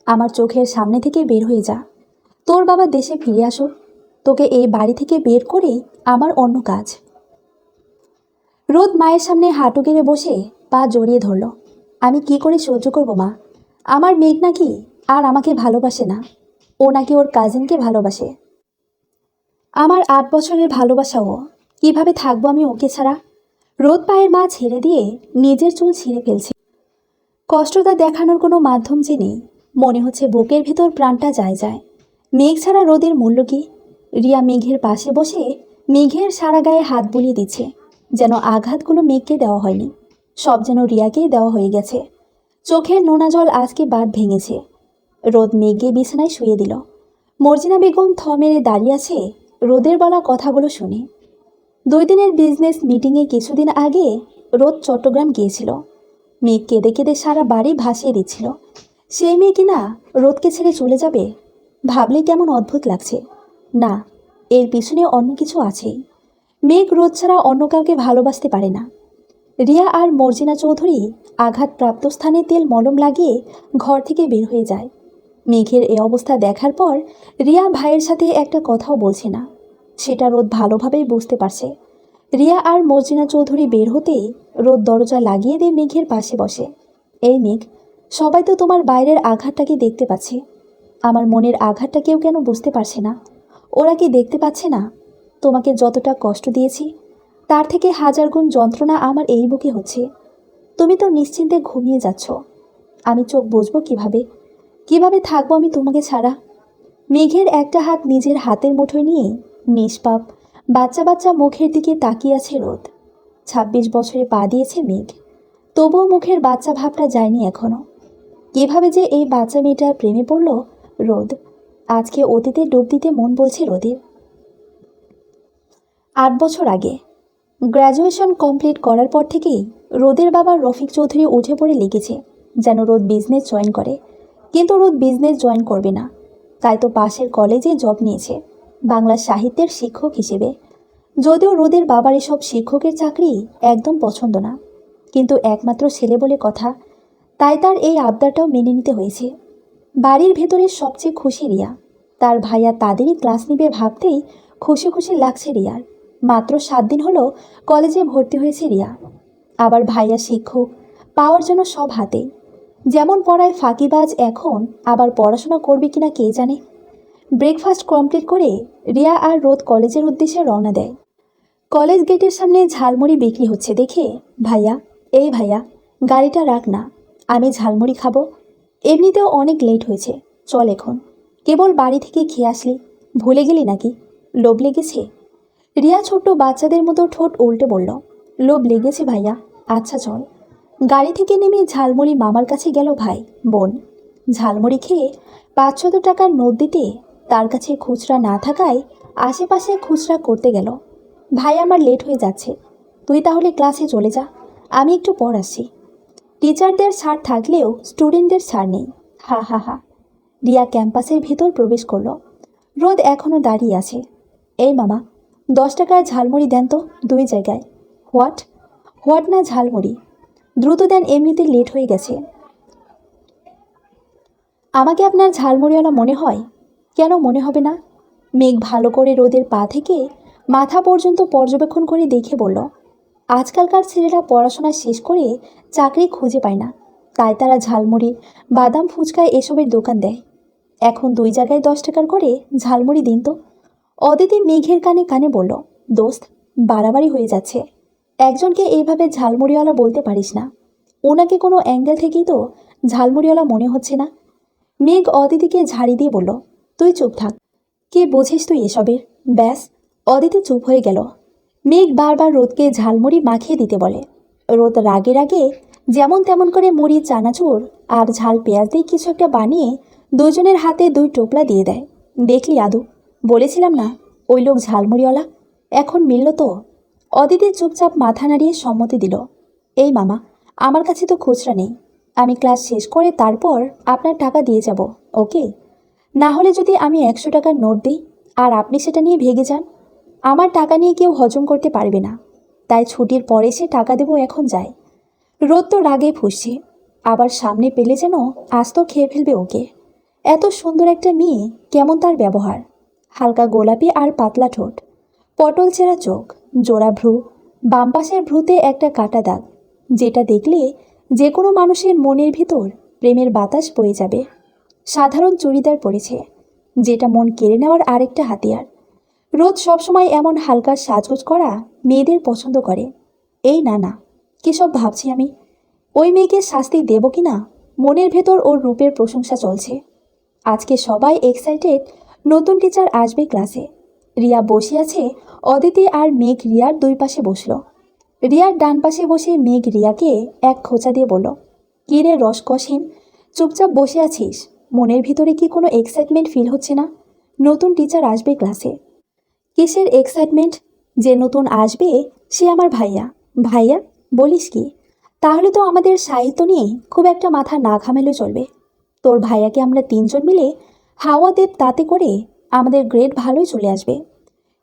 আমার চোখের সামনে থেকে বের হয়ে যা। তোর বাবা দেশে ফিরে আসুক, তোকে এই বাড়ি থেকে বের করেই আমার অন্য কাজ। রোদ মায়ের সামনে হাঁটু গেড়ে বসে পা জড়িয়ে ধরল। আমি কি করে সহ্য করব মা? আমার মেঘ নাকি আর আমাকে ভালোবাসে না, ও নাকি ওর কাজিনকে ভালোবাসে। আমার 8 বছরের ভালোবাসাও। কিভাবে থাকবো আমি ওকে ছাড়া? রোদ পায়ের মা ছেড়ে দিয়ে নিজের চুল ছিঁড়ে ফেলছে। কষ্টটা দেখানোর কোনো মাধ্যম যে নেই। মনে হচ্ছে বুকের ভেতর প্রাণটা যায় যায়। মেঘ ছাড়া রোদের মূল্য কি? রিয়া মেঘের পাশে বসে মেঘের সারা গায়ে হাত বুলিয়ে দিচ্ছে, যেন আঘাতগুলো মেঘকে দেওয়া হয়নি, সব যেন রিয়াকেই দেওয়া হয়ে গেছে। চোখের নোনা জল আজকে বাঁধ ভেঙেছে। রোদ মেঘকে বিছানায় শুয়ে দিল। মর্জিনা বেগম থ মেরে দাঁড়িয়ে আছে রোদের বলা কথাগুলো শুনে। 2 দিনের বিজনেস মিটিংয়ে কিছুদিন আগে রোদ চট্টগ্রাম গিয়েছিল। মেঘ কেঁদে কেঁদে সারা বাড়ি ভাসিয়ে দিচ্ছিল। সেই মেয়ে কিনা রোদকে ছেড়ে চলে যাবে? ভাবলে কেমন অদ্ভুত লাগছে। না, এর পিছনে অন্য কিছু আছেই। মেঘ রোদ ছাড়া অন্য কাউকে ভালোবাসতে পারে না। রিয়া আর মর্জিনা চৌধুরী আঘাতপ্রাপ্ত স্থানে তেল মলম লাগিয়ে ঘর থেকে বের হয়ে যায়। মেঘের এই অবস্থা দেখার পর রিয়া ভাইয়ের সাথে একটা কথাও বলছে না। সেটা রোদ ভালোভাবেই বুঝতে পারছে। রিয়া আর মর্জিনা চৌধুরী বের হতেই রোদ দরজা লাগিয়ে দিয়ে মেঘের পাশে বসে। এই মেঘ, সবাই তো তোমার বাইরের আঘাতটাকে দেখতে পাচ্ছে, আমার মনের আঘাতটা কেউ কেন বুঝতে পারছে না? ওরা কি দেখতে পাচ্ছে না তোমাকে যতটা কষ্ট দিয়েছি, তার থেকে 1000 গুণ যন্ত্রণা আমার এই বুকে হচ্ছে? তুমি তো নিশ্চিন্তে ঘুমিয়ে যাচ্ছ, আমি চোখ বুঝবো কিভাবে? কিভাবে থাকবো আমি তোমাকে ছাড়া? মেঘের একটা হাত নিজের হাতের মুঠোয় নিয়ে নিষ্পাপ বাচ্চা বাচ্চা মুখের দিকে তাকিয়ে আছে রোদ। 26 বছরে পা দিয়েছে মেঘ, তবুও মুখের বাচ্চা ভাবটা যায়নি এখনো। কিভাবে যে এই বাচ্চা মেয়েটার প্রেমে পড়ল রোদ, আজকে অতীতে ডুব দিতে মন বলছে রোদের। 8 বছর আগে গ্র্যাজুয়েশন কমপ্লিট করার পর থেকেই রোদের বাবা রফিক চৌধুরী উঠে পড়ে লেগেছে যেন রোদ বিজনেস জয়েন করে। কিন্তু রোদ বিজনেস জয়েন করবে না, তাই তো পাশের কলেজে জব নিয়েছে বাংলা সাহিত্যের শিক্ষক হিসেবে। যদিও রোদের বাবার এসব শিক্ষকের চাকরি একদম পছন্দ না, কিন্তু একমাত্র ছেলে বলে কথা, তাই তার এই আবদারটাও মেনে নিতে হয়েছে। বাড়ির ভেতরে সবচেয়ে খুশি রিয়া। তার ভাইয়া তাদেরই ক্লাস নিবে ভাবতেই খুশি খুশি লাগছে রিয়ার। মাত্র 7 দিন হলো কলেজে ভর্তি হয়েছে রিয়া। আবার ভাইয়া শিক্ষক, পাওয়ার জন্য সব হাতেই। যেমন পড়ায় ফাঁকিবাজ, এখন আবার পড়াশোনা করবে কিনা কে জানে। ব্রেকফাস্ট কমপ্লিট করে রিয়া আর রোদ কলেজের উদ্দেশ্যে রওনা দেয়। কলেজ গেটের সামনে ঝালমুড়ি বিক্রি হচ্ছে দেখে, ভাইয়া, এই ভাইয়া, গাড়িটা রাখ না, আমি ঝালমুড়ি খাবো। এমনিতেও অনেক লেট হয়েছে, চল এখন। কেবল বাড়ি থেকে খেয়ে আসলি, ভুলে গেলি নাকি? লোভ লেগেছে? রিয়া ছোট্ট বাচ্চাদের মতো ঠোঁট উল্টে বলল, লোভ লেগেছে ভাইয়া, আচ্ছা চল। গাড়ি থেকে নেমে ঝালমুড়ি মামার কাছে গেল ভাই বোন। ঝালমুড়ি খেয়ে 500 টাকার নোট দিতে তার কাছে খুচরা না থাকায় আশেপাশে খুচরা করতে গেল। ভাই, আমার লেট হয়ে যাচ্ছে, তুই তাহলে ক্লাসে চলে যা, আমি একটু পর আসছি। টিচারদের ছাড় থাকলেও স্টুডেন্টদের ছাড় নেই। হা হা হা। রিয়া ক্যাম্পাসের ভেতর প্রবেশ করল। রোদ এখনও দাঁড়িয়ে আছে। এই মামা, 10 টাকার ঝালমুড়ি দেন তো, 2 জায়গায়। হোয়াট? হোয়াট না ঝালমুড়ি? দ্রুত দেন, এমনিতে লেট হয়ে গেছে। আমাকে আপনার ঝালমুড়িওয়ালা মনে হয়? কেন মনে হবে না? মেঘ ভালো করে রোদের পা থেকে মাথা পর্যন্ত পর্যবেক্ষণ করে দেখে বলল, আজকালকার ছেলেরা পড়াশোনা শেষ করে চাকরি খুঁজে পায় না, তাই তারা ঝালমুড়ি, বাদাম, ফুচকা এসবের দোকান দেয়। এখন 2 জায়গায় 10 টাকার করে ঝালমুড়ি দিন তো। অদিতি মেঘের কানে কানে বলল, দোস্ত, বাড়াবাড়ি হয়ে যাচ্ছে। একজনকে এইভাবে ঝালমুড়িওয়ালা বলতে পারিস না। ওনাকে কোনো অ্যাঙ্গেল থেকেই তো ঝালমুড়িওয়ালা মনে হচ্ছে না। মেঘ অদিতিকে ঝাড়ি দিয়ে বলল, তুই চুপ থাক, কে বোঝিস তুই এসবের? ব্যাস। অদিতি চুপ হয়ে গেল। মেঘ বারবার রোদকে ঝালমুড়ি মাখিয়ে দিতে বলে। রোদ রাগে রাগে যেমন তেমন করে মুড়ি, চানাচুর আর ঝাল পেঁয়াজ দিয়ে কিছু একটা বানিয়ে দুজনের হাতে 2 টোপলা দিয়ে দেয়। দেখলি আদু, বলেছিলাম না ওই লোক ঝালমুড়িওয়ালা? এখন মিলল তো। অদিতি চুপচাপ মাথা নাড়িয়ে সম্মতি দিল। এই মামা, আমার কাছে তো খুচরা নেই, আমি ক্লাস শেষ করে তারপর আপনার টাকা দিয়ে যাব, ওকে? না হলে যদি আমি 100 টাকার নোট দিই আর আপনি সেটা নিয়ে ভেগে যান, আমার টাকা নিয়ে কেউ হজম করতে পারবে না। তাই ছুটির পরে সে টাকা দেবো, এখন যায়। রোদ তো রাগে ফুঁসছে, আবার সামনে পেলে যেন আস্ত খেয়ে ফেলবে ওকে। এত সুন্দর একটা মেয়ে, কেমন তার ব্যবহার! হালকা গোলাপি আর পাতলা ঠোঁট, পটল চেরা চোখ, জোড়া ভ্রু, বাম পাশের ভ্রুতে একটা কাটা দাগ, যেটা দেখলে যে কোনো মানুষের মনের ভিতর প্রেমের বাতাস বয়ে যাবে। সাধারণ চুড়িদার পরেছে, যেটা মন কেড়ে নেওয়ার আরেকটা হাতিয়ার। রোদ সবসময় এমন হালকা সাজগোজ করা মেয়েদের পছন্দ করে। এই না না, কী সব ভাবছি আমি! ওই মেয়েকে শাস্তি দেব কি না, মনের ভেতর ওর রূপের প্রশংসা চলছে। আজকে সবাই এক্সাইটেড, নতুন টিচার আসবে ক্লাসে। রিয়া বসে আছে, অদিতি আর মেঘ রিয়ার 2 পাশে বসল। রিয়ার ডান পাশে বসে মেঘ রিয়াকে এক খোঁচা দিয়ে বলল, কী রে রসকসহীন, চুপচাপ বসে আছিস? মনের ভিতরে কি কোনো এক্সাইটমেন্ট ফিল হচ্ছে না? নতুন টিচার আসবে ক্লাসে। কিসের এক্সাইটমেন্ট? যে নতুন আসবে সে আমার ভাইয়া। ভাইয়া বলিস কি? তাহলে তো আমাদের সাহিত্য নিয়ে খুব একটা মাথা না ঘামালে চলবে। তোর ভাইয়াকে আমরা 3 জন মিলে হাওয়া দেব, তাতে করে আমাদের গ্রেড ভালোই চলে আসবে।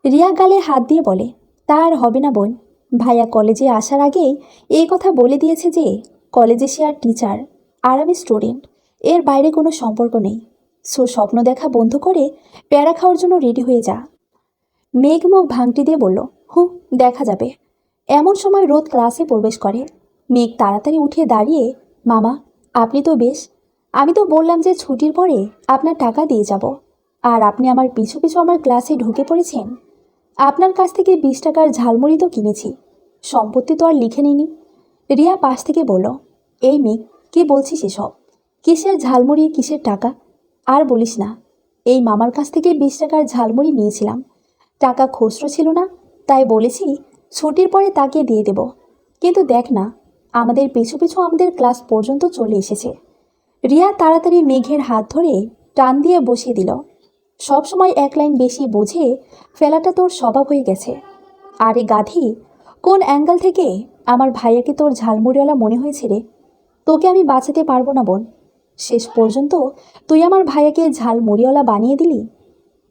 রিয়া গালে হাত দিয়ে বলে, তা আর হবে না বোন। ভাইয়া কলেজে আসার আগেই এই কথা বলে দিয়েছে যে কলেজে সে আর টিচার আর আমি স্টুডেন্ট, এর বাইরে কোনো সম্পর্ক নেই। সো স্বপ্ন দেখা বন্ধ করে প্যারা খাওয়ার জন্য রেডি হয়ে যা। মেঘ মুখ ভাঙটি দিয়ে বলল, হু, দেখা যাবে। এমন সময় রোদ ক্লাসে প্রবেশ করে। মেঘ তাড়াতাড়ি উঠে দাঁড়িয়ে, মামা, আপনি তো বেশ, আমি তো বললাম যে ছুটির পরে আপনার টাকা দিয়ে যাব, আর আপনি আমার পিছু পিছু আমার ক্লাসে ঢুকে পড়েছেন। আপনার কাছ থেকে 20 টাকার ঝালমুড়ি তো কিনেছি, সম্পত্তি তো আর লিখে নিইনি। রিয়া পাশ থেকে বলল, এই মেঘ, কে বলছিস এসব? কিসের ঝালমুড়ি, কিসের টাকা? আর বলিস না, এই মামার কাছ থেকে 20 টাকার ঝালমুড়ি নিয়েছিলাম, টাকা খুচরো ছিল না, তাই বলেছি ছুটির পরে তাকে দিয়ে দেব। কিন্তু দেখ না, আমাদের পিছু পিছু আমাদের ক্লাস পর্যন্ত চলে এসেছে। রিয়া তাড়াতাড়ি মেঘের হাত ধরে টান দিয়ে বসিয়ে দিল। সব সময় 1 লাইন বেশি বুঝে ফেলাটা তোর স্বভাব হয়ে গেছে। আরে গাধি, কোন অ্যাঙ্গেল থেকে আমার ভাইয়াকে তোর ঝালমুড়িওয়ালা মনে হয়েছে রে? তোকে আমি বাঁচাতে পারবো না বোন। শেষ পর্যন্ত তুই আমার ভাইয়াকে ঝালমুড়িওয়ালা বানিয়ে দিলি।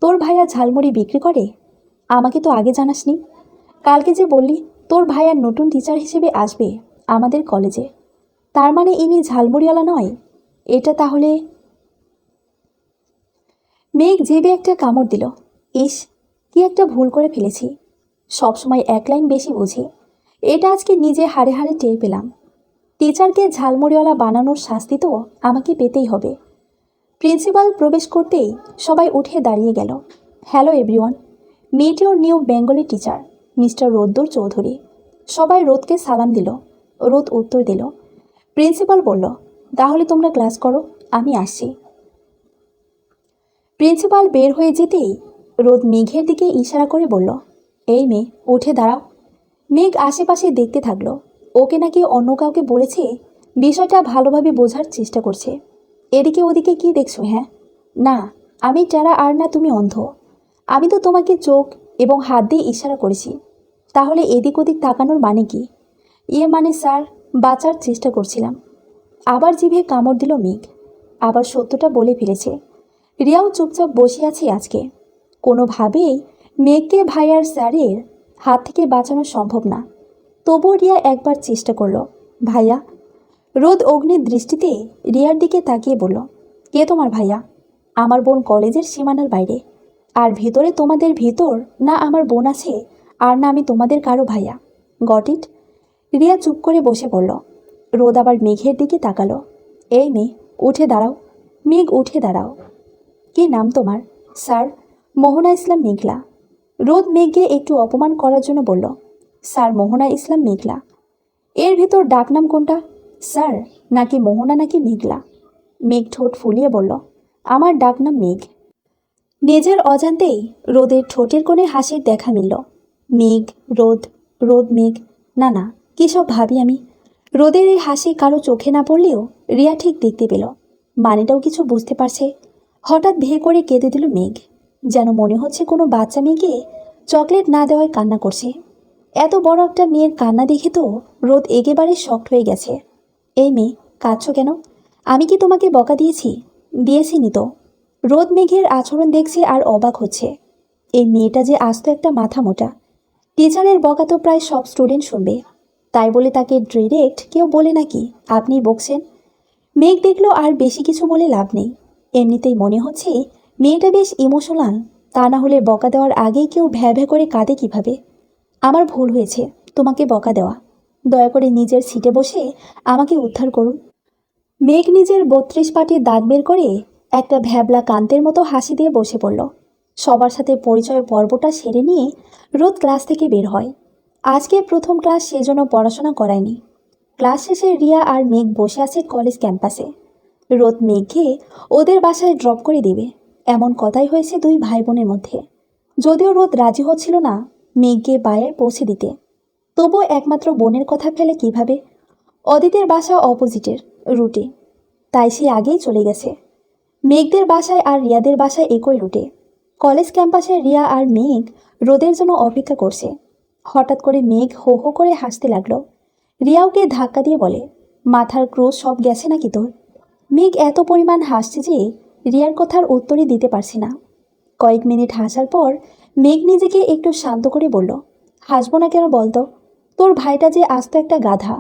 তোর ভাইয়া ঝালমুড়ি বিক্রি করে? আমাকে তো আগে জানাসনি। কালকে যে বললি তোর ভাইয়া নতুন টিচার হিসেবে আসবে আমাদের কলেজে, তার মানে ইনি ঝালমুড়িওয়ালা নয়? এটা তাহলে... মেঘ জিভে একটা কামড় দিল। ইস, কি একটা ভুল করে ফেলেছি। সবসময় এক লাইন বেশি বুঝি, এটা আজকে নিজে হাড়ে হাড়ে টের পেলাম। টিচারকে ঝালমুড়িওয়ালা বানানোর শাস্তি তো আমাকে পেতেই হবে। প্রিন্সিপাল প্রবেশ করতেই সবাই উঠে দাঁড়িয়ে গেল। Hello everyone, meet your new Bengali teacher mister Roddur Chowdhury. সবাই রোদকে সালাম দিল। রোদ উত্তর দিল। প্রিন্সিপাল বলল, তাহলে তোমরা ক্লাস করো, আমি আসছি। প্রিন্সিপাল বের হয়ে যেতেই রোদ মেঘের দিকে ইশারা করে বলল, এই মেয়ে, উঠে দাঁড়াও। মেঘ আশেপাশে দেখতে থাকলো। ওকে নাকি অন্য কাউকে বলেছে। বিষয়টা ভালোভাবে বোঝার চেষ্টা করছে। এদিকে ওদিকে কি দেখছো? হ্যাঁ, না, আমি টেরা আর না তুমি অন্ধ। আমি তো তোমাকে চোখ এবং হাত দিয়ে ইশারা করেছি। তাহলে এদিক ওদিক তাকানোর মানে কি? মানে স্যার, বাঁচার চেষ্টা করছিলাম। আবার জিভে কামড় দিল মেঘ। আবার সত্যটা বলে ফেলেছে। রিয়াও চুপচাপ বসে আছে আজকে। কোনোভাবেই মেঘকে ভাইয়ার স্যারের হাত থেকে বাঁচানো সম্ভব না। তবুও রিয়া একবার চেষ্টা করলো। ভাইয়া। রোদ অগ্নির দৃষ্টিতে রিয়ার দিকে তাকিয়ে বলল, কে তোমার ভাইয়া? আমার বোন কলেজের সীমানার বাইরে। আর ভেতরে তোমাদের ভেতর না আমার বোন আছে, আর না আমি তোমাদের কারো ভাইয়া। Got it? রিয়া চুপ করে বসে পড়ল। রোদ আবার মেঘের দিকে তাকালো। এই মেয়ে, উঠে দাঁড়াও। মেঘ উঠে দাঁড়াও। কি নাম তোমার? স্যার, মোহনা ইসলাম মেঘলা। রোদ মেঘকে একটু অপমান করার জন্য বলল, স্যার মোহনা ইসলাম মেঘলা। এর ভেতর ডাকনাম কোনটা, স্যার, নাকি মোহনা নাকি মেঘলা? মেঘ ঠোঁট ফুলিয়ে বলল, আমার ডাকনাম মেঘ। নিজের অজান্তেই রোদের ঠোঁটের কোণে হাসির দেখা মিলল। মেঘ, রোদ, রোদ, মেঘ। না না, কী সব ভাবি আমি। রোদের এই হাসি কারো চোখে না পড়লেও রিয়া ঠিক দেখতে পেল। মানেটাও কিছু বুঝতে পারছে। হঠাৎ ধেয়ে করে কেঁদে দিল মেঘ। যেন মনে হচ্ছে কোনো বাচ্চা মেয়েকে চকলেট না দেওয়ায় কান্না করছে। এত বড় একটা মেয়ের কান্না দেখে তো রোদ একেবারে শক্ট হয়ে গেছে। এই মেয়ে, কাঁদছো কেন? আমি কি তোমাকে বকা দিয়েছি? দিয়েছিনি তো। রোদ মেঘের আচরণ দেখছে আর অবাক হচ্ছে। এই মেয়েটা যে আস্ত একটা মাথা মোটা। টিচারের বকা তো প্রায় সব স্টুডেন্ট শুনবে, তাই বলে তাকে ডিরেক্ট কেউ বলে নাকি আপনি বকছেন? মেঘ দেখলো আর বেশি কিছু বলে লাভ নেই। এমনিতেই মনে হচ্ছে মেয়েটা বেশ ইমোশনাল। তা না হলে বকা দেওয়ার আগেই কেউ ভ্যা ভ্যা করে কাঁদে কিভাবে? আমার ভুল হয়েছে তোমাকে বকা দেওয়া। দয়া করে নিজের সিটে বসে আমাকে উদ্ধার করুন। মেঘ নিজের 32 পাটির দাঁত বের করে একটা ভ্যাবলা কান্তের মতো হাসি দিয়ে বসে পড়ল। সবার সাথে পরিচয় পর্বটা সেরে নিয়ে রোদ ক্লাস থেকে বের হয়। আজকে প্রথম ক্লাস, সেজন্য পড়াশোনা করায়নি। ক্লাস শেষে রিয়া আর মেঘ বসে আছে কলেজ ক্যাম্পাসে। রোদ মেঘকে ওদের বাসায় ড্রপ করে দেবে, এমন কথাই হয়েছে দুই ভাই বোনের মধ্যে। যদিও রোদ রাজি হচ্ছিল না মেঘকে বাসায় পৌঁছে দিতে, তবুও একমাত্র বোনের কথা ফেলে কিভাবে? অদিতের বাসা অপোজিটের রুটে, তাই সে আগেই চলে গেছে। মেঘদের বাসায় আর রিয়াদের বাসায় একই রুটে। কলেজ ক্যাম্পাসে রিয়া আর মেঘ রোদের জন্য অপেক্ষা করছে। হঠাৎ করে মেঘ হো হো করে হাসতে লাগলো। রিয়া ওকে ধাক্কা দিয়ে বলে, মাথার ক্রোশ সব গেছে নাকি তোর? মেঘ এত পরিমাণ হাসছে যে রিয়ার কথার উত্তরই দিতে পারছে না। কয়েক মিনিট হাসার পর মেঘ নিজেকে একটু শান্ত করে বলল, হাসবো না কেন বলতো? তোর ভাইটা যে আস্ত একটা গাধা,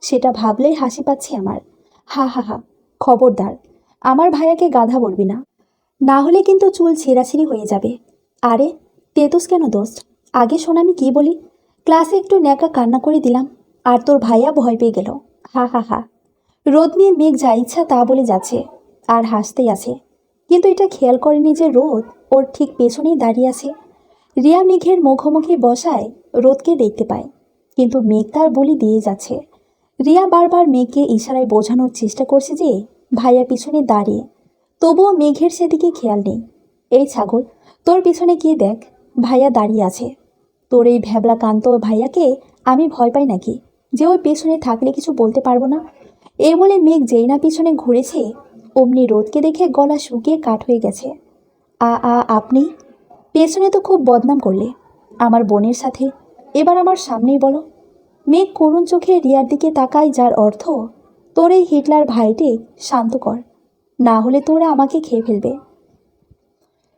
সেটা ভাবলেই হাসি পাচ্ছে আমার। হা হা হা। খবরদার আমার ভাইয়াকে গাধা বলবি না, না হলে কিন্তু চুল ছেঁড়াছিঁড়ি হয়ে যাবে। আরে তেতুস কেন দোস্ত? আগে শোন আমি কি বলি। ক্লাসে একটু ন্যাকা কান্না করে দিলাম আর তোর ভাইয়া ভয় পেয়ে গেল। হা হা হা। রোদ নিয়ে মেঘ যা ইচ্ছা তা বলে যাচ্ছে আর হাসতেই আছে, কিন্তু এটা খেয়াল করেনি যে রোদ ওর ঠিক পেছনেই দাঁড়িয়ে আছে। রিয়া মেঘের মুখোমুখি বসায় রোদকে দেখতে পায়, কিন্তু মেঘ তার বলি দিয়ে যাচ্ছে। রিয়া বারবার মেঘকে ইশারায় বোঝানোর চেষ্টা করছে যে ভাইয়া পিছনে দাঁড়িয়ে, তবুও মেঘের সেদিকে খেয়াল নেই। এই ছাগল, তোর পিছনে গিয়ে দেখ, ভাইয়া দাঁড়িয়ে আছে। তোর এই ভ্যাবলা কান্ত ভাইয়াকে আমি ভয় পাই নাকি যে ওই পেছনে থাকলে কিছু বলতে পারবো না? এই বলে মেঘ যেই না পিছনে ঘুরেছে, অমনি রোদকে দেখে গলা শুকিয়ে কাঠ হয়ে গেছে। আপনি পেছনে তো খুব বদনাম করলে আমার বোনের সাথে, এবার আমার সামনেই বলো। মেঘ করুণ চোখে রিয়ার দিকে তাকায়, যার অর্থ তোর এই হিটলার ভাইটে শান্ত কর, না হলে তোরা আমাকে খেয়ে ফেলবে।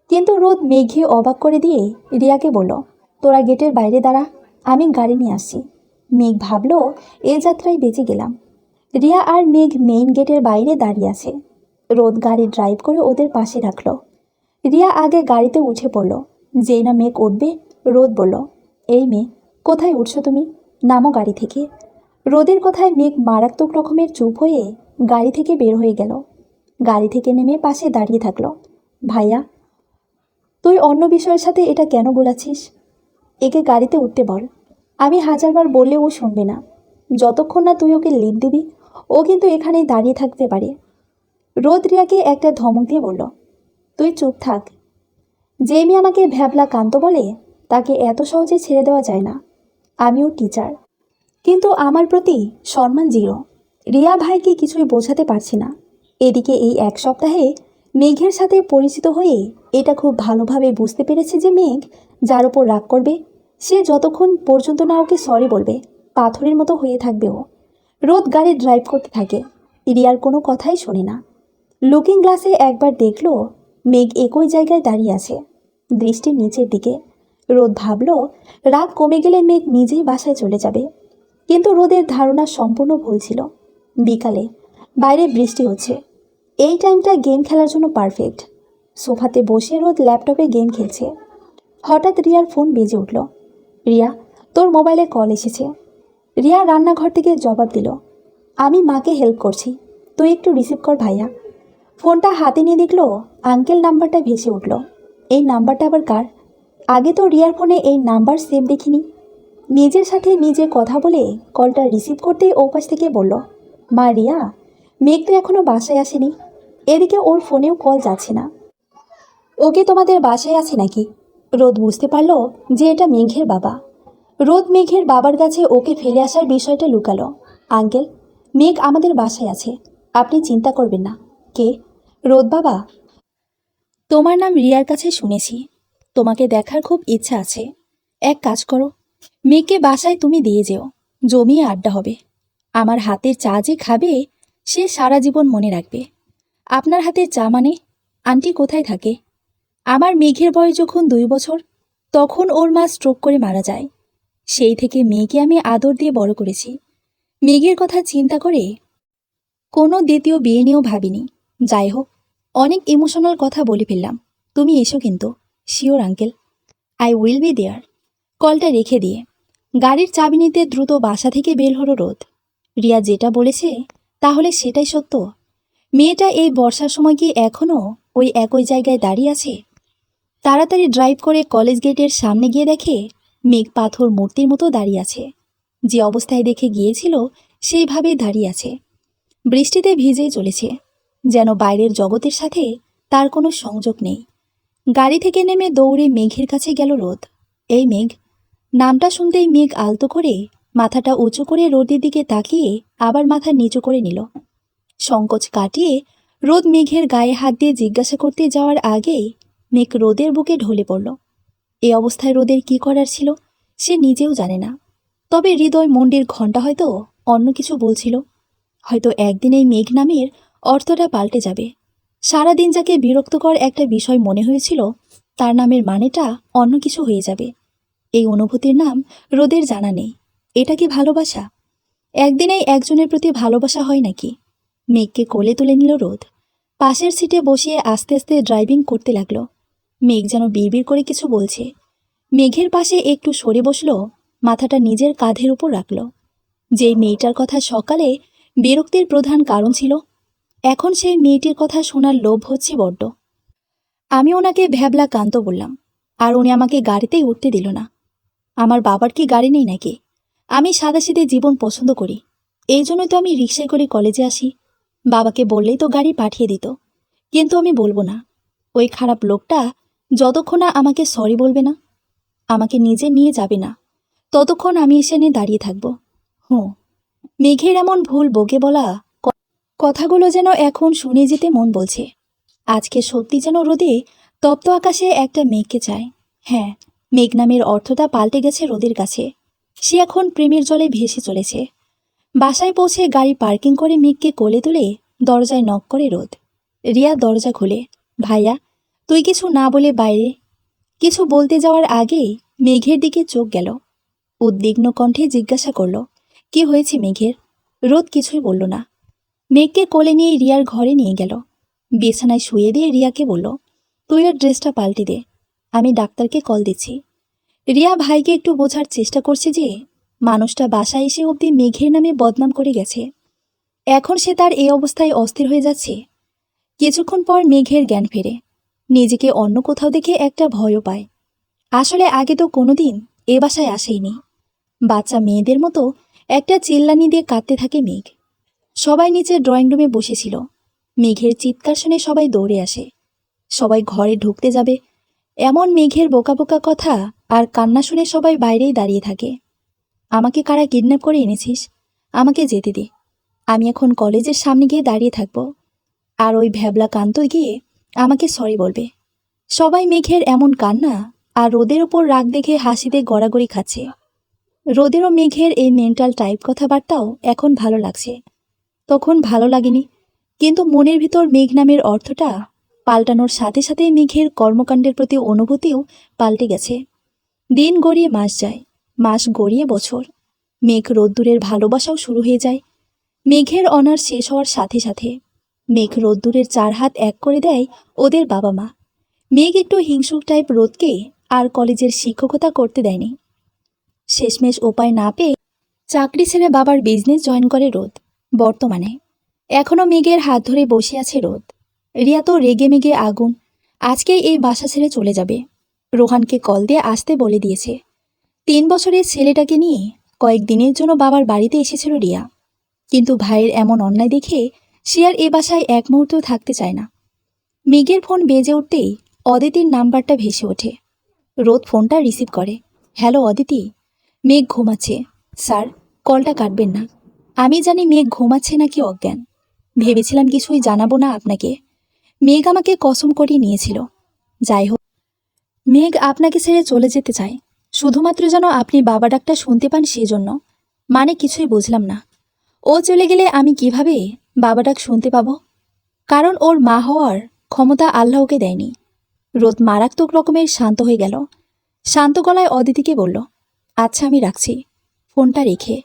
কিন্তু রোদ মেঘে অবাক করে দিয়ে রিয়াকে বলল, তোরা গেটের বাইরে দাঁড়া, আমি গাড়ি নিয়ে আসছি। মেঘ ভাবল এ যাত্রায় বেঁচে গেলাম। রিয়া আর মেঘ মেইন গেটের বাইরে দাঁড়িয়ে আছে। রোদ গাড়ি ড্রাইভ করে ওদের পাশে রাখলো। রিয়া আগে গাড়িতে উঠে পড়ল। যেই না মেঘ উঠবে, রোদ বলল, এই মেয়ে, কোথায় উঠছো তুমি? নামো গাড়ি থেকে। রোদের কথায় মেঘ মারাত্মক রকমের চুপ হয়ে গাড়ি থেকে বের হয়ে গেল। গাড়ি থেকে নেমে পাশে দাঁড়িয়ে থাকলো। ভাইয়া, তুই অন্য বিষয়ের সাথে এটা কেন গোলাচ্ছিস? একে গাড়িতে উঠতে বল। আমি হাজারবার বললে ও শুনবে না। যতক্ষণ না তুই ওকে লিড দিবি, ও কিন্তু এখানেই দাঁড়িয়ে থাকতে পারে। রোদ রিয়াকে একটা ধমক দিয়ে বলল, তুই চুপ থাক। যে মেয়ে আমাকে ভ্যাবলা কান্ত বলে, তাকে এত সহজে ছেড়ে দেওয়া যায় না। আমিও টিচার, কিন্তু আমার প্রতি সম্মান জিরো। রিয়া ভাইকে কিছুই বোঝাতে পারছি না। এদিকে এই এক সপ্তাহে মেঘের সাথে পরিচিত হয়ে এটা খুব ভালোভাবে বুঝতে পেরেছে যে মেঘ যার ওপর রাগ করবে, সে যতক্ষণ পর্যন্ত না ওকে সরি বলবে, পাথরের মতো হয়ে থাকবে ও। রোদ গাড়ি ড্রাইভ করতে থাকে। রিয়ার কোনো কথাই শোনে না। লুকিং গ্লাসে একবার দেখলো মেঘ একই জায়গায় দাঁড়িয়ে আছে, দৃষ্টি নিচের দিকে। রোদ ভাবল রাগ কমে গেলে মেঘ নিজেই বাসায় চলে যাবে। কিন্তু রোদের ধারণা সম্পূর্ণ ভুল ছিল। বিকালে বাইরে বৃষ্টি হচ্ছে। এই টাইমটা গেম খেলার জন্য পারফেক্ট। সোফাতে বসে রোদ ল্যাপটপে গেম খেলছে। হঠাৎ রিয়ার ফোন বেজে উঠল। রিয়া, তোর মোবাইলে কল এসেছে। রিয়া রান্নাঘর থেকে জবাব দিল, আমি মাকে হেল্প করছি, তুই একটু রিসিভ কর ভাইয়া। ফোনটা হাতে নিয়ে দেখলো আঙ্কেল নাম্বারটা ভেসে উঠল। এই নাম্বারটা আবার কার? আগে তো রিয়ার ফোনে এই নাম্বার সেভ দেখিনি। নিজের সাথে নিজে কথা বলে কলটা রিসিভ করতেই ওপাশ থেকে বলল, মা রিয়া, মেঘ তো এখনও বাসায় আসেনি। এদিকে ওর ফোনেও কল যাচ্ছে না। ওকে তোমাদের বাসায় আছে নাকি? রোদ বুঝতে পারল যে এটা মেঘের বাবা। রোদ মেঘের বাবার কাছে ওকে ফেলে আসার বিষয়টা লুকালো। আঙ্কেল, মেঘ আমাদের বাসায় আছে, আপনি চিন্তা করবেন না। কে? রোদ বাবা। তোমার নাম রিয়ার কাছে শুনেছি, তোমাকে দেখার খুব ইচ্ছা আছে। এক কাজ করো, মেয়েকে বাসায় তুমি দিয়ে যেও, জমিয়ে আড্ডা হবে। আমার হাতের চা যে খাবে, সে সারা জীবন মনে রাখবে। আপনার হাতের চা মানে? আন্টি কোথায় থাকে? আমার মেঘের বয়স যখন 2 বছর, তখন ওর মা স্ট্রোক করে মারা যায়। সেই থেকে মেয়েকে আমি আদর দিয়ে বড় করেছি। মেঘের কথা চিন্তা করে কোনো দ্বিতীয় বিয়ে নিয়েও ভাবিনি। যাই হোক, অনেক ইমোশনাল কথা বলে ফেললাম। তুমি এসো কিন্তু। Sure uncle, I will be there. কলটা রেখে দিয়ে গাড়ির চাবি নিতে দ্রুত বাসা থেকে বের হলো রোদ। রিয়া যেটা বলেছে তাহলে সেটাই সত্য। মেয়েটা এই বর্ষার সময় কি এখনও ওই একই জায়গায় দাঁড়িয়ে আছে? তাড়াতাড়ি ড্রাইভ করে কলেজ গেটের সামনে গিয়ে দেখে মেঘ পাথর মূর্তির মতো দাঁড়িয়ে আছে। যে অবস্থায় দেখে গিয়েছিল সেইভাবেই দাঁড়িয়ে আছে। বৃষ্টিতে ভিজেই চলেছে, যেন বাইরের জগতের সাথে তার কোনো সংযোগ নেই। গাড়ি থেকে নেমে দৌড়ে মেঘের কাছে গেল রোদ। এই মেঘ। নামটা শুনতেই মেঘ আলতো করে মাথাটা উঁচু করে রোদের দিকে তাকিয়ে আবার মাথা নিচু করে নিল। সংকোচ কাটিয়ে রোদ মেঘের গায়ে হাত দিয়ে জিজ্ঞাসা করতে যাওয়ার আগেই মেঘ রোদের বুকে ঢলে পড়ল। এই অবস্থায় রোদের কি করার ছিল সে নিজেও জানে না। তবে হৃদয় মন্ডির ঘণ্টা হয়তো অন্য কিছু বলছিল। হয়তো একদিন এই মেঘ নামের অর্থটা পাল্টে যাবে। সারাদিন যাকে বিরক্তকর একটা বিষয় মনে হয়েছিল, তার নামের মানেটা অন্য কিছু হয়ে যাবে। এই অনুভূতির নাম রোদের জানা নেই। এটা কি ভালোবাসা? একদিনেই একজনের প্রতি ভালোবাসা হয় নাকি? মেঘকে কোলে তুলে নিল রোদ। পাশের সিটে বসিয়ে আস্তে আস্তে ড্রাইভিং করতে লাগলো। মেঘ যেন বিড়বিড় করে কিছু বলছে। মেঘের পাশে একটু সরে বসল, মাথাটা নিজের কাঁধের উপর রাখল। যেই মেয়েটার কথা সকালে বিরক্তির প্রধান কারণ ছিল, এখন সেই মেয়েটির কথা শোনার লোভ হচ্ছে বড্ড। আমি ওনাকে ভ্যাবলা কান্ত বললাম, আর উনি আমাকে গাড়িতেই উঠতে দিল না। আমার বাবার কি গাড়ি নেই নাকি? আমি সাদাসিধে জীবন পছন্দ করি, এই জন্যই তো আমি রিকশায় করে কলেজে আসি। বাবাকে বললেই তো গাড়ি পাঠিয়ে দিত। কিন্তু আমি বলবো না। ওই খারাপ লোকটা যতক্ষণ না আমাকে সরি বলবে না, আমাকে নিজে নিয়ে যাবে না, ততক্ষণ আমি এসে নিয়ে দাঁড়িয়ে থাকব। হুঁ। মেঘের এমন ভুল বকে বলা কথাগুলো যেন এখন শুনে যেতে মন বলছে। আজকে সত্যি যেন রোদে তপ্ত আকাশে একটা মেঘকে চায়। হ্যাঁ, মেঘ নামের অর্থটা পাল্টে গেছে রোদের কাছে। সে এখন প্রেমের জলে ভেসে চলেছে। বাসায় পৌঁছে গাড়ি পার্কিং করে মেঘকে কোলে তুলে দরজায় নক করে রোদ। রিয়া দরজা খুলে, ভাইয়া, তুই কিছু না বলে বাইরে। কিছু বলতে যাওয়ার আগেই মেঘের দিকে চোখ গেল। উদ্বিগ্ন কণ্ঠে জিজ্ঞাসা করল, কি হয়েছে মেঘের? রোদ কিছুই বলল না। মেঘকে কোলে নিয়ে রিয়ার ঘরে নিয়ে গেল। বিছানায় শুয়ে দিয়ে রিয়াকে বলল, তুই ওর ড্রেসটা পাল্টে দে, আমি ডাক্তারকে কল দিচ্ছি। রিয়া ভাইকে একটু বোঝার চেষ্টা করছে যে মানুষটা বাসায় এসে অবধি মেঘের নামে বদনাম করে গেছে। এখন সে তার এই অবস্থায় অস্থির হয়ে যাচ্ছে। কিছুক্ষণ পর মেঘের জ্ঞান ফেরে। নিজেকে অন্য কোথাও দেখে একটা ভয়ও পায়। আসলে আগে তো কোনোদিন এ বাসায় আসেইনি। বাচ্চা মেয়েদের মতো একটা চিল্লানি দিয়ে কাঁদতে থাকে মেঘ। সবাই নিচে ড্রয়িং রুমে বসেছিল। মেঘের চিৎকার শুনে সবাই দৌড়ে আসে। সবাই ঘরে ঢুকতে যাবে এমন মেঘের বোকা বোকা কথা আর কান্না শুনে সবাই বাইরেই দাঁড়িয়ে থাকে। আমাকে কারা কিডন্যাপ করে এনেছিস? আমাকে যেতে দে। আমি এখন কলেজের সামনে গিয়ে দাঁড়িয়ে থাকব। আর ওই ভ্যাবলা কান্ত গিয়ে আমাকে সরি বলবে। সবাই মেঘের এমন কান্না আর রোদের ওপর রাগ দেখে হাসিতে গড়াগড়ি খাচ্ছে। রোদেরও মেঘের এই মেন্টাল টাইপ কথাবার্তাও এখন ভালো লাগছে। তখন ভালো লাগেনি, কিন্তু মনের ভিতর মেঘ নামের অর্থটা পাল্টানোর সাথে সাথে মেঘের কর্মকাণ্ডের প্রতি অনুভূতিও পাল্টে গেছে। দিন গড়িয়ে মাস যায়, মাস গড়িয়ে বছর। মেঘ রোদ্দুরের ভালোবাসাও শুরু হয়ে যায়। মেঘের অনার্স শেষ হওয়ার সাথে সাথে মেঘ রোদ্দুরের 4 হাত এক করে দেয় ওদের বাবা মা। মেঘ একটু হিংসুক টাইপ রোদকে আর কলেজের শিক্ষকতা করতে দেয়নি। শেষমেশ উপায় না পেয়ে চাকরি ছেড়ে বাবার বিজনেস জয়েন করে রোদ। বর্তমানে এখনও মেঘের হাত ধরে বসে আছে রোদ। রিয়া তো রেগে মেগে আগুন। আজকেই এই বাসা ছেড়ে চলে যাবে। রোহানকে কল দিয়ে আসতে বলে দিয়েছে। 3 বছরের ছেলেটাকে নিয়ে কয়েকদিনের জন্য বাবার বাড়িতে এসেছিল রিয়া। কিন্তু ভাইয়ের এমন অন্যায় দেখে সে আর এ বাসায় এক মুহূর্ত থাকতে চায় না। মেঘের ফোন বেজে উঠতেই অদিতির নাম্বারটা ভেসে ওঠে। রোদ ফোনটা রিসিভ করে। হ্যালো অদিতি। মেঘ ঘুমাচ্ছে। স্যার, কলটা কাটবেন না। আমি জানি মেঘ ঘুমাচ্ছে নাকি অজ্ঞান। ভেবেছিলাম কিছুই জানাবো না আপনাকে। মেঘ আমাকে কসম করিয়ে নিয়েছিল। যাই হোক, মেঘ আপনাকে ছেড়ে চলে যেতে চায় শুধুমাত্র যেন আপনি বাবা ডাকটা শুনতে পান সেজন্য। মানে কিছুই বুঝলাম না। ও চলে গেলে আমি কিভাবে বাবা ডাক শুনতে পাবো? কারণ ওর মা হওয়ার ক্ষমতা আল্লাহ ওকে দেয়নি। রোদ মারাত্মক রকমের শান্ত হয়ে গেল। শান্ত গলায় অদিতিকে বলল, আচ্ছা আমি রাখছি। ফোনটা রেখে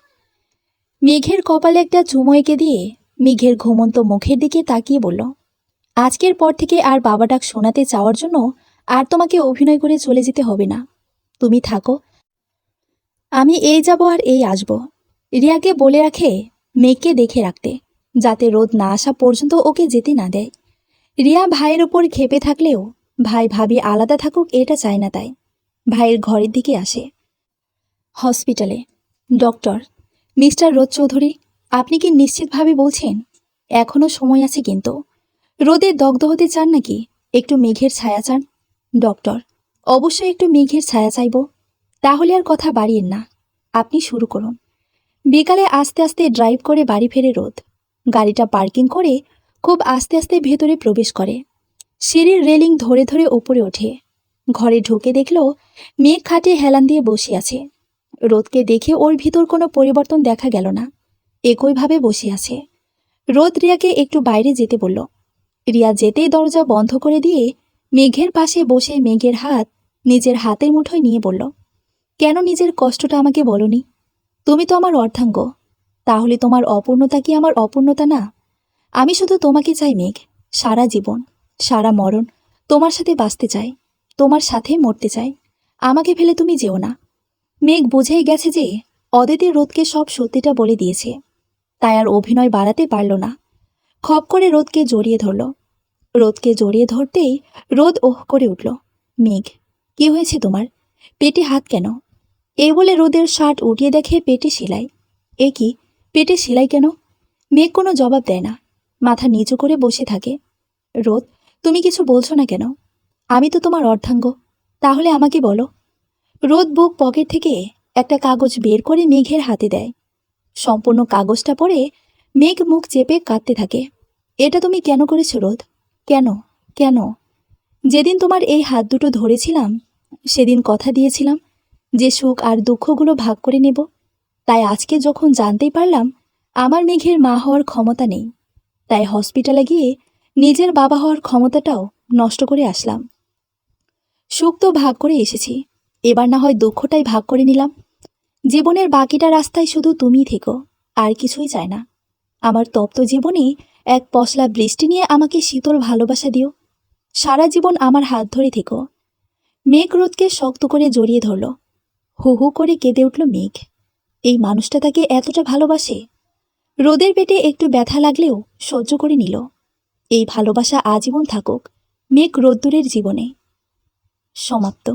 মেঘের কপালে একটা চুমো এঁকে দিয়ে মেঘের ঘুমন্ত মুখের দিকে তাকিয়ে বলল, আজকের পর থেকে আর বাবা ডাক শোনাতে চাওয়ার জন্য আর তোমাকে অভিনয় করে চলে যেতে হবে না। তুমি থাকো, আমি এই যাব আর এই আসব। রিয়াকে বলে রাখে মেঘকে দেখে রাখতে, যাতে রোদ না আসা পর্যন্ত ওকে যেতে না দেয়। রিয়া ভাইয়ের ওপর ক্ষেপে থাকলেও ভাই ভাবি আলাদা থাকুক এটা চায় না। তাই ভাইয়ের ঘরের দিকে আসে। হসপিটালে ডক্টর, মিস্টার রোদ চৌধুরী, আপনি কি নিশ্চিতভাবে বলছেন এখনও সময় আছে? কিন্তু রোদে দগ্ধ হতে চান নাকি একটু মেঘের ছায়া চান? ডক্টর, অবশ্যই একটু মেঘের ছায়া চাইব। তাহলে আর কথা বাড়িয়েন না, আপনি শুরু করুন। বিকালে আস্তে আস্তে ড্রাইভ করে বাড়ি ফেরে রোদ। গাড়িটা পার্কিং করে খুব আস্তে আস্তে ভেতরে প্রবেশ করে। সিঁড়ির রেলিং ধরে ধরে ওপরে ওঠে। ঘরে ঢুকে দেখল মেঘ খাটে হেলান দিয়ে বসে আছে। রোদকে দেখে ওর ভিতর কোনো পরিবর্তন দেখা গেল না, একইভাবে বসে আছে। রোদ রিয়াকে একটু বাইরে যেতে বলল। রিয়া যেতেই দরজা বন্ধ করে দিয়ে মেঘের পাশে বসে মেঘের হাত নিজের হাতের মুঠোয় নিয়ে বলল, কেন নিজের কষ্টটা আমাকে বলনি? তুমি তো আমার অর্ধাঙ্গ, তাহলে তোমার অপূর্ণতা কি আমার অপূর্ণতা না? আমি শুধু তোমাকে চাই মেঘ, সারা জীবন, সারা মরণ তোমার সাথে বাঁচতে চাই, তোমার সাথে মরতে চাই। আমাকে ফেলে তুমি যেও না। মেঘ বুঝেই গেছে যে অদিতি রোদকে সব সত্যিটা বলে দিয়েছে, তাই আর অভিনয় বাড়াতে পারল না। খপ করে রোদকে জড়িয়ে ধরল। রোদকে জড়িয়ে ধরতেই রোদ ওহ করে উঠল। মেঘ, কি হয়েছে তোমার? পেটে হাত কেন? এই বলে রোদের শার্ট উঠিয়ে দেখে পেটে সেলাই। এ কি, পেটে সেলাই কেন? মেঘ কোনো জবাব দেয় না, মাথা নিচু করে বসে থাকে। রোদ, তুমি কিছু বলছো না কেন? আমি তো তোমার অর্ধাঙ্গ, তাহলে আমাকে বলো। রোদ বুক পকেট থেকে একটা কাগজ বের করে মেঘের হাতে দেয়। সম্পূর্ণ কাগজটা পড়ে মেঘ মুখ চেপে কাঁদতে থাকে। এটা তুমি কেন করেছো রোদ? কেন? কেন? যেদিন তোমার এই হাত দুটো ধরেছিলাম সেদিন কথা দিয়েছিলাম যে সুখ আর দুঃখগুলো ভাগ করে নেব। তাই আজকে যখন জানতেই পারলাম আমার মেঘের মা হওয়ার ক্ষমতা নেই, তাই হসপিটালে গিয়ে নিজের বাবা হওয়ার ক্ষমতাটাও নষ্ট করে আসলাম। সুখ তো ভাগ করে এসেছি, এবার না হয় দুঃখটাই ভাগ করে নিলাম। জীবনের বাকিটা রাস্তায় শুধু তুমিই থেকো, আর কিছুই চায় না। আমার তপ্ত জীবনে এক পশলা বৃষ্টি নিয়ে আমাকে শীতল ভালোবাসা দিও। সারা জীবন আমার হাত ধরে থেকো। মেঘ রোদকে শক্ত করে জড়িয়ে ধরল। হু হু করে কেঁদে উঠল মেঘ। এই মানুষটা তাকে এতটা ভালোবাসে। রোদের পেটে একটু ব্যথা লাগলেও সহ্য করে নিল। এই ভালোবাসা আজীবন থাকুক মেঘ রোদ্দুরের জীবনে। সমাপ্ত।